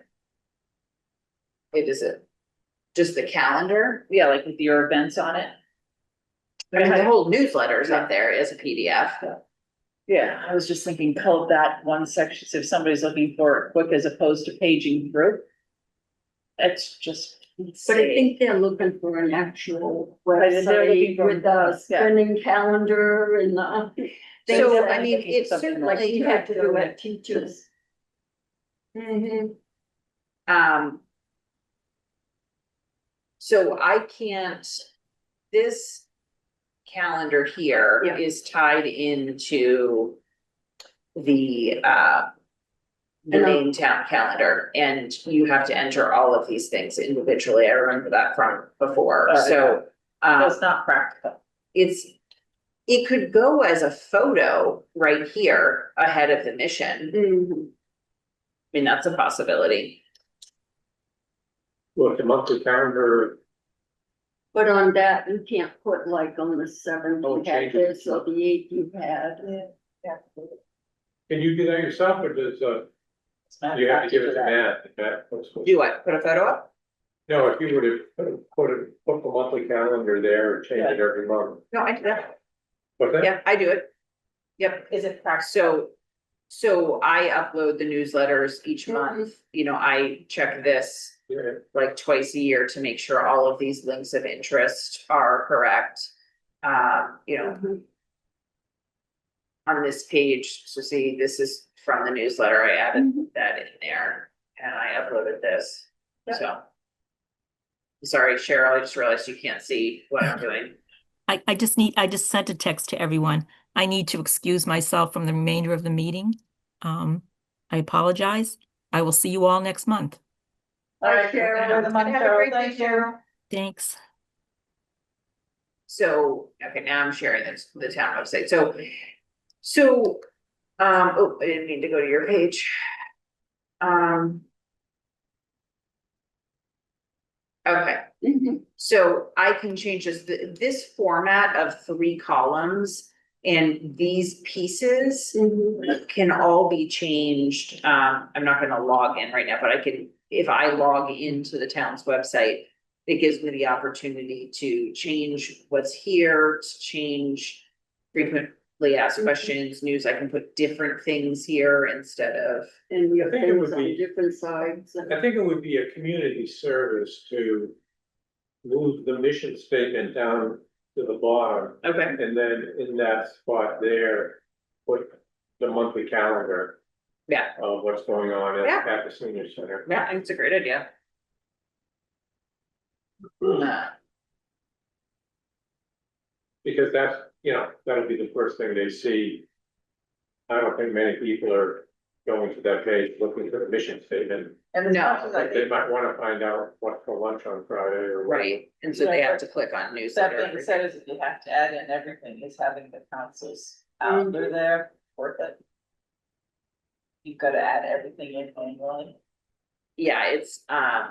It is just the calendar. Yeah, like with your events on it? I mean, the whole newsletter is up there as a PDF. Yeah, I was just thinking, cull that one section, so if somebody's looking for it quick as opposed to paging through. It's just. But I think they're looking for an actual Right, and they're looking website for- with a yeah. spinning calendar and So, things I mean, it's Something like certainly, you had to do at teachers. um. So I can't, this calendar here Yeah. is tied into the And, main town calendar, and you have to enter all of these things individually. I remember that from before, Oh, so. It's not practical. It could go as a photo right here ahead of the mission. I Mhm. mean, that's a possibility. Well, the monthly calendar, But on that, you can't put like on the seventh Oh, you had change it. this, or the eighth you had. can you do that yourself, or does, It's not you have to give it to practical. Matt? Do what, put a photo up? No, if you were to put the monthly calendar there and change it every month. No, I do that. What's that? Yeah, I do it. Yep. Is it practical? So I upload the newsletters each month, you know, I check this Yeah. like twice a year to make sure all of these links of interest are correct. You know, Mhm. on this page, so see, this is from the newsletter, I added that in there, and I uploaded this, so. Sorry, Cheryl, I just realized you can't see what I'm doing. I just sent a text to everyone. I need to excuse myself from the remainder of the meeting. I apologize. I will see you all next month. All right, Cheryl. Cheryl, the month, Have a Cheryl, great thank day, you. Cheryl. Thanks. So, okay, now I'm sharing this, the town website, oh, I didn't mean to go to your page. Okay, Mhm. so I can change this format of 3 columns and these pieces Mhm. can all be changed. I'm not gonna log in right now, but I can, if I log into the town's website, it gives me the opportunity to change what's here, to change frequently asked questions, news. I can put different things here instead of, And your I think it things would on be- different sides. I think it would be a community service to move the mission statement down to the bottom. okay, And then in that spot there, put the monthly calendar yeah, of what's going on Yeah. at the senior center. yeah, I think it's a great idea. Because that's, that'll be the first thing they see. I don't think many people are going to that page looking for the mission statement. And as No, much as I Like they think might wanna find out what's for lunch on Friday or. whatever. Right, and so they have to click on that newsletter. being said, is if you have to add in everything, is having the council's calendar there worth it? You've got to add everything in manually. Yeah, it's, I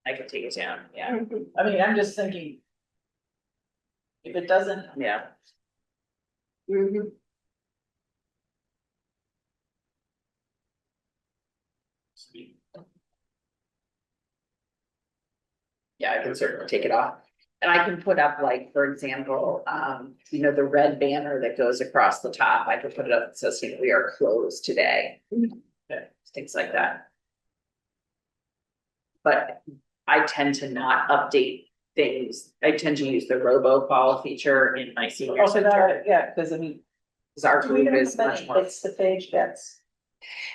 can take it down, yeah, Mhm. I mean, I'm just thinking. If it doesn't, yeah. Mhm. Yeah, I can certainly take it off. And I can put up like, for example, the red banner that goes across the top, I could put it up that says, we are closed today. Yeah, things like that. But I tend to not update things. I tend to use the robocall feature in my senior also center. that, yeah, because I mean. Because our we group don't is have much any more. hits the page gets.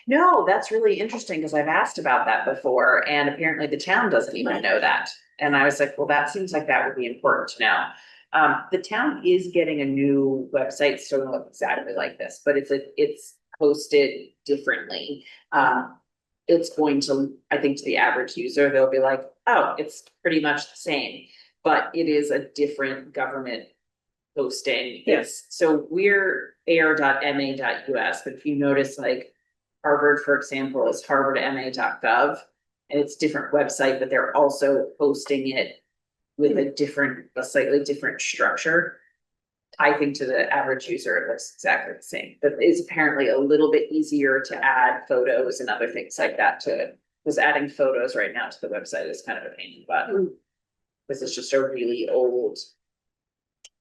No, that's really interesting because I've asked about that before and apparently the town doesn't even know that. And I was like, well, that seems like that would be important to know. The town is getting a new website, it's still gonna look exactly like this, but it's posted differently. It's going to, I think to the average user, they'll be like, oh, it's pretty much the same. But it is a different government posting. Yes. So we're air.ma.us, but if you notice like Harvard, for example, is harvardma.gov. And it's different website, but they're also posting it with a slightly different structure. I think to the average user, it looks exactly the same, but it's apparently a little bit easier to add photos and other things like that to it. Because adding photos right now to the website is kind of a pain in the butt. This is just a really old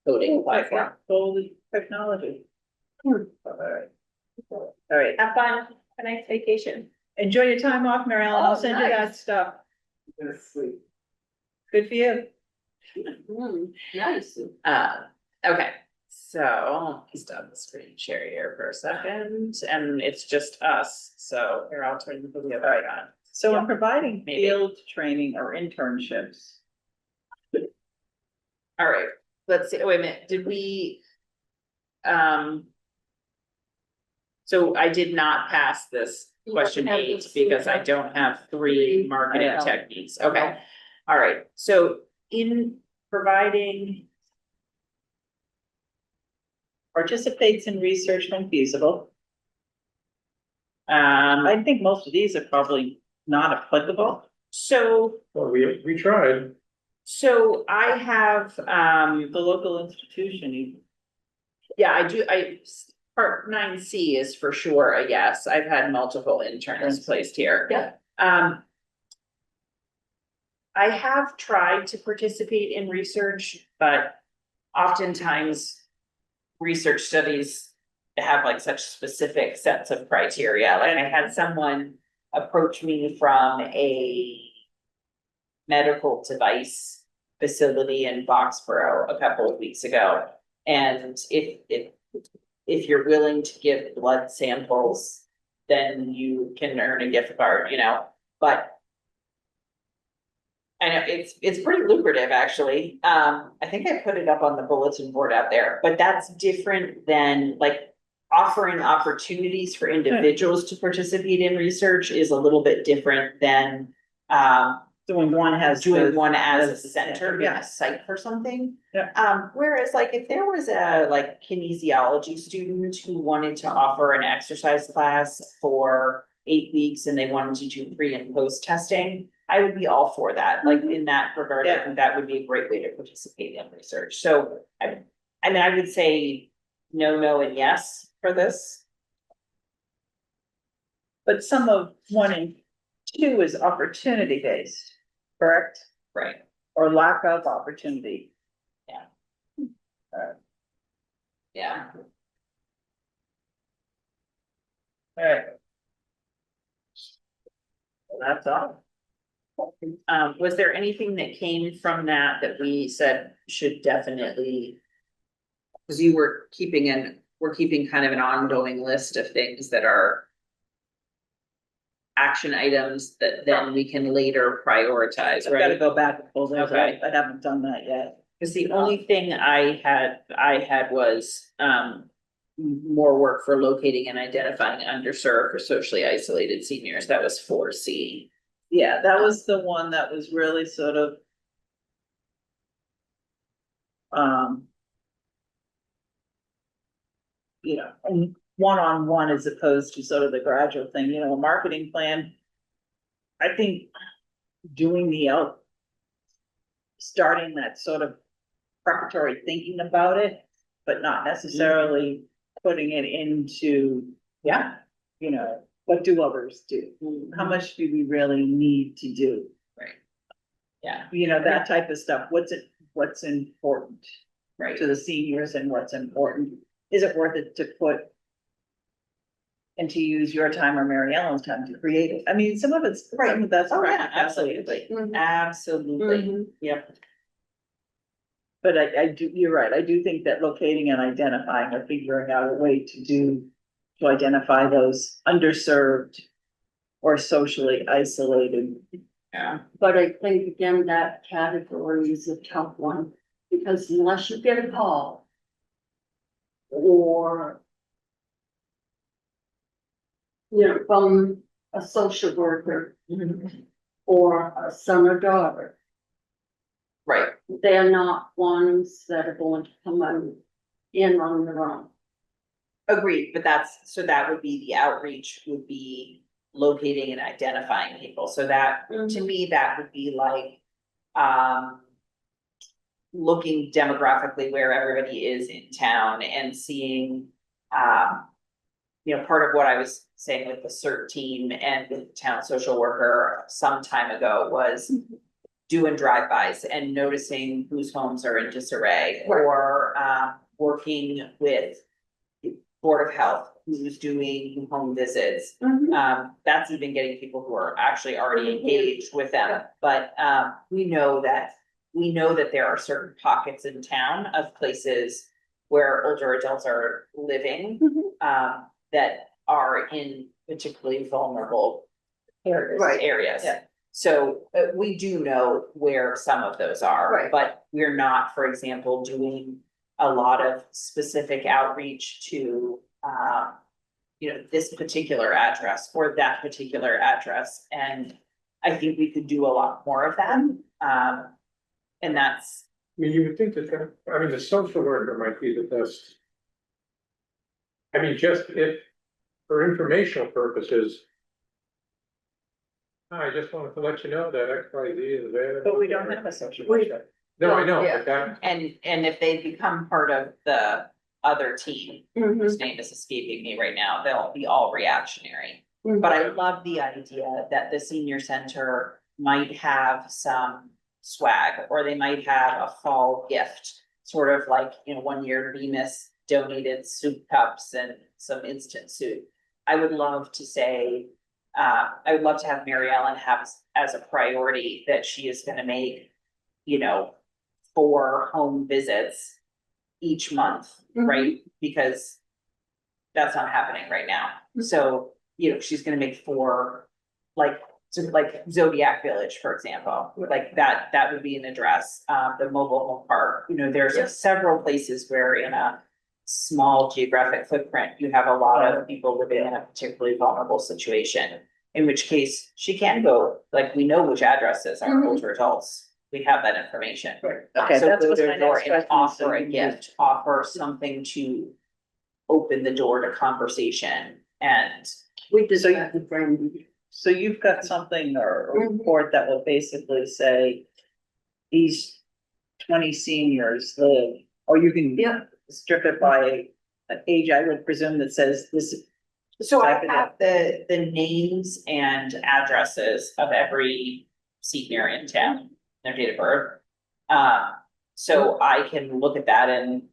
coding platform. Old technology. All right, Have fun, have a nice vacation. enjoy your time off, Mary Ellen, I'll Oh, send you that nice. stuff. Good for you. Nice. Okay, so let me stop the screen share here for a second, and it's just us, so here, I'll turn the video back on. So in providing Maybe. field training or internships, All right, let's see, wait a minute, did we? So I did not pass this question have 8 this- because I don't have 3 marketing I know. techniques, okay. All right, so in providing, participates in research when feasible. um, I think most of these are probably not applicable. so, Well, we tried. so I have, The local institution, you yeah, I do, part 9C is for sure a yes, I've had multiple interns placed here. Yeah. I have tried to participate in research, but oftentimes research studies have like such specific sets of criteria. Like I had someone approach me from a medical device facility in Boxborough a couple of weeks ago. And if you're willing to give blood samples, then you can earn a gift card, you know, but I know it's pretty lucrative, actually. I think I put it up on the bulletin board out there, but that's different than like offering opportunities for individuals to participate in research is a little bit different than doing one has. doing the- one as a as the center, being yeah. a site for something. Yeah. Whereas like if there was a like kinesiology student who wanted to offer an exercise class for 8 weeks and they wanted to do pre and post testing, I would be all for that. Like in that regard, I Yeah. think that would be a great way to participate in research. So I mean, I would say no, no, and yes for this. But some of 1 and 2 is opportunity based, correct? Right. Or lack of opportunity. Yeah. Alright. That's all. Was there anything that came from that that we said should definitely? Cause you were we're keeping kind of an ongoing list of things that are. Action items that then we can later prioritize, I've gotta right? go back and pull those out. Okay. I haven't done that yet. Cause the only thing I had was, more work for locating and identifying underserved or socially isolated seniors. That was 4C. Yeah, that was the one that was really sort of. You know, and one-on-one as opposed to sort of the gradual thing, you know, a marketing plan. I think doing the starting that sort of preparatory thinking about it, but not necessarily putting it into, Yeah. you know, what do others do? How much do we really need to do? Right. Yeah, You know, that type of stuff. What's important right. to the seniors and what's important? Is it worth it to put and to use your time or Mary Ellen's time to create it? I mean, some of it's, some of that's. Oh, yeah, practicality, absolutely. Mhm. Absolutely. Mhm. Yep. But I do, you're right, I do think that locating and identifying or figuring out a way to identify those underserved or socially isolated. Yeah. But I think again, that category is a tough one, because unless you get a call. Or. You know, from a social worker or a son or daughter, Right. they're not ones that are going to come in on their own. Agreed, but so that would be the outreach would be locating and identifying people. So that, to me, that would be like, looking demographically where everybody is in town and seeing, you know, part of what I was saying with the CERT team and with the town social worker some time ago was doing drive-bys and noticing whose homes are in disarray, Right. or working with Board of Health, who's doing home visits. That's even getting people who are actually already engaged with them, but, we know that there are certain pockets in town of places where older adults are living, that are in particularly vulnerable Right. areas. Yeah. So, we do know where some of those are, Right. but we're not, for example, doing a lot of specific outreach to, this particular address or that particular address, and I think we could do a lot more of that. And that's, I mean, you would think that, the social worker might be the best. I mean, just if, for informational purposes. I just wanted to let you know that X, Y, Z is available. But we don't have a social worker. No, I know, Yeah. but that, and if they become part of the other team, whose name is escaping me right now, they'll be all reactionary. But I love the idea that the senior center might have some swag, or they might have a fall gift. Sort of like, 1 year Bemis donated soup cups and some instant soup. I would love to say, I would love to have Mary Ellen have as a priority that she is gonna make, 4 home visits each month, right? Because that's not happening right now. So, she's gonna make 4, like Zodiac Village, for example, like that would be an address, the mobile home park, there's several places where in a small geographic footprint, you have a lot of people living in a particularly vulnerable situation. In which case, she can go, like, we know which addresses are older adults, we have that information. Okay, So that go was to my a door next and question, so offer a you gift, offer something to open the door to conversation, and We did So- that in Brandon. So you've got something or a Mhm. report that will basically say these 20 seniors live, or you can Yeah. strip it by an age, I would presume, that says this. so I Type it have the names and addresses of every senior in town, their date of birth. So I can look at that and,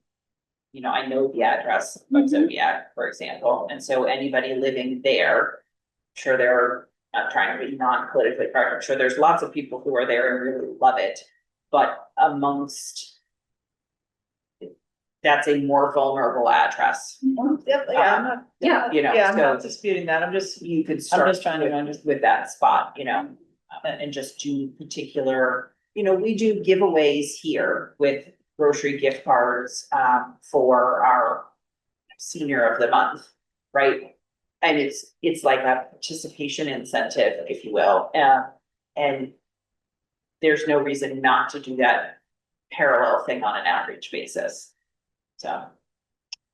I know the address of Zodiac, for example, and so anybody living there. I'm sure there are, I'm trying to be non-politically correct, I'm sure there's lots of people who are there and really love it, but amongst. That's a more vulnerable address, Yeah, I'm not, Yeah. yeah, I'm not so disputing that, I'm just, you could I'm start just trying to understand. with that spot, and just do particular, we do giveaways here with grocery gift cards, for our senior of the month, right? And it's like a participation incentive, if you will, and there's no reason not to do that parallel thing on an outreach basis. So,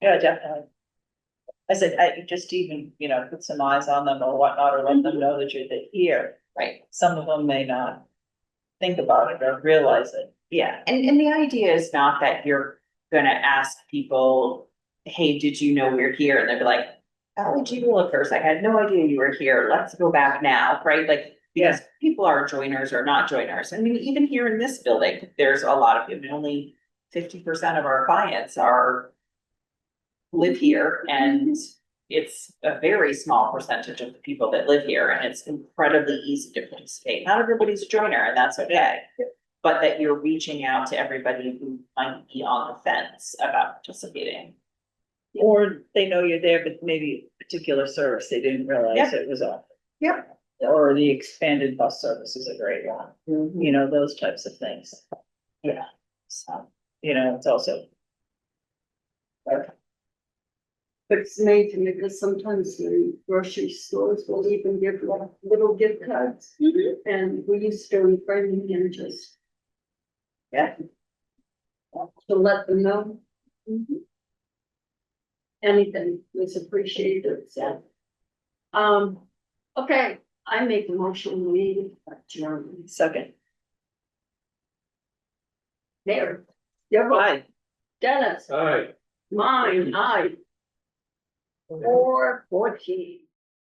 Yeah, definitely. I said, I just even, put some eyes on them or whatnot, or let them know that you're here. right, Some of them may not think about it or realize it. yeah, and the idea is not that you're gonna ask people, hey, did you know we're here? And they'll be like, oh, gee willikers, I had no idea you were here, let's go back now, right? Like, because people are joiners or not joiners. I mean, even here in this building, there's a lot of people, only 50% of our clients live here, and it's a very small percentage of the people that live here, and it's incredibly easy to participate. Not everybody's a joiner, and that's okay. But that you're reaching out to everybody who might be on the fence about participating. Or they know you're there, but maybe a particular service, they didn't realize it was on. Yep. Or the expanded bus service is a great one, those types of things. Yeah, so. It's also. But it's amazing because sometimes the grocery stores will even give like little gift cards. And we used to in Framingham just. Yeah. To let them know. Anything was appreciated, so. Okay, I make a motion, we adjourn. Second. There, you're right. Bye. Dennis, all right. mine, I. 4:14.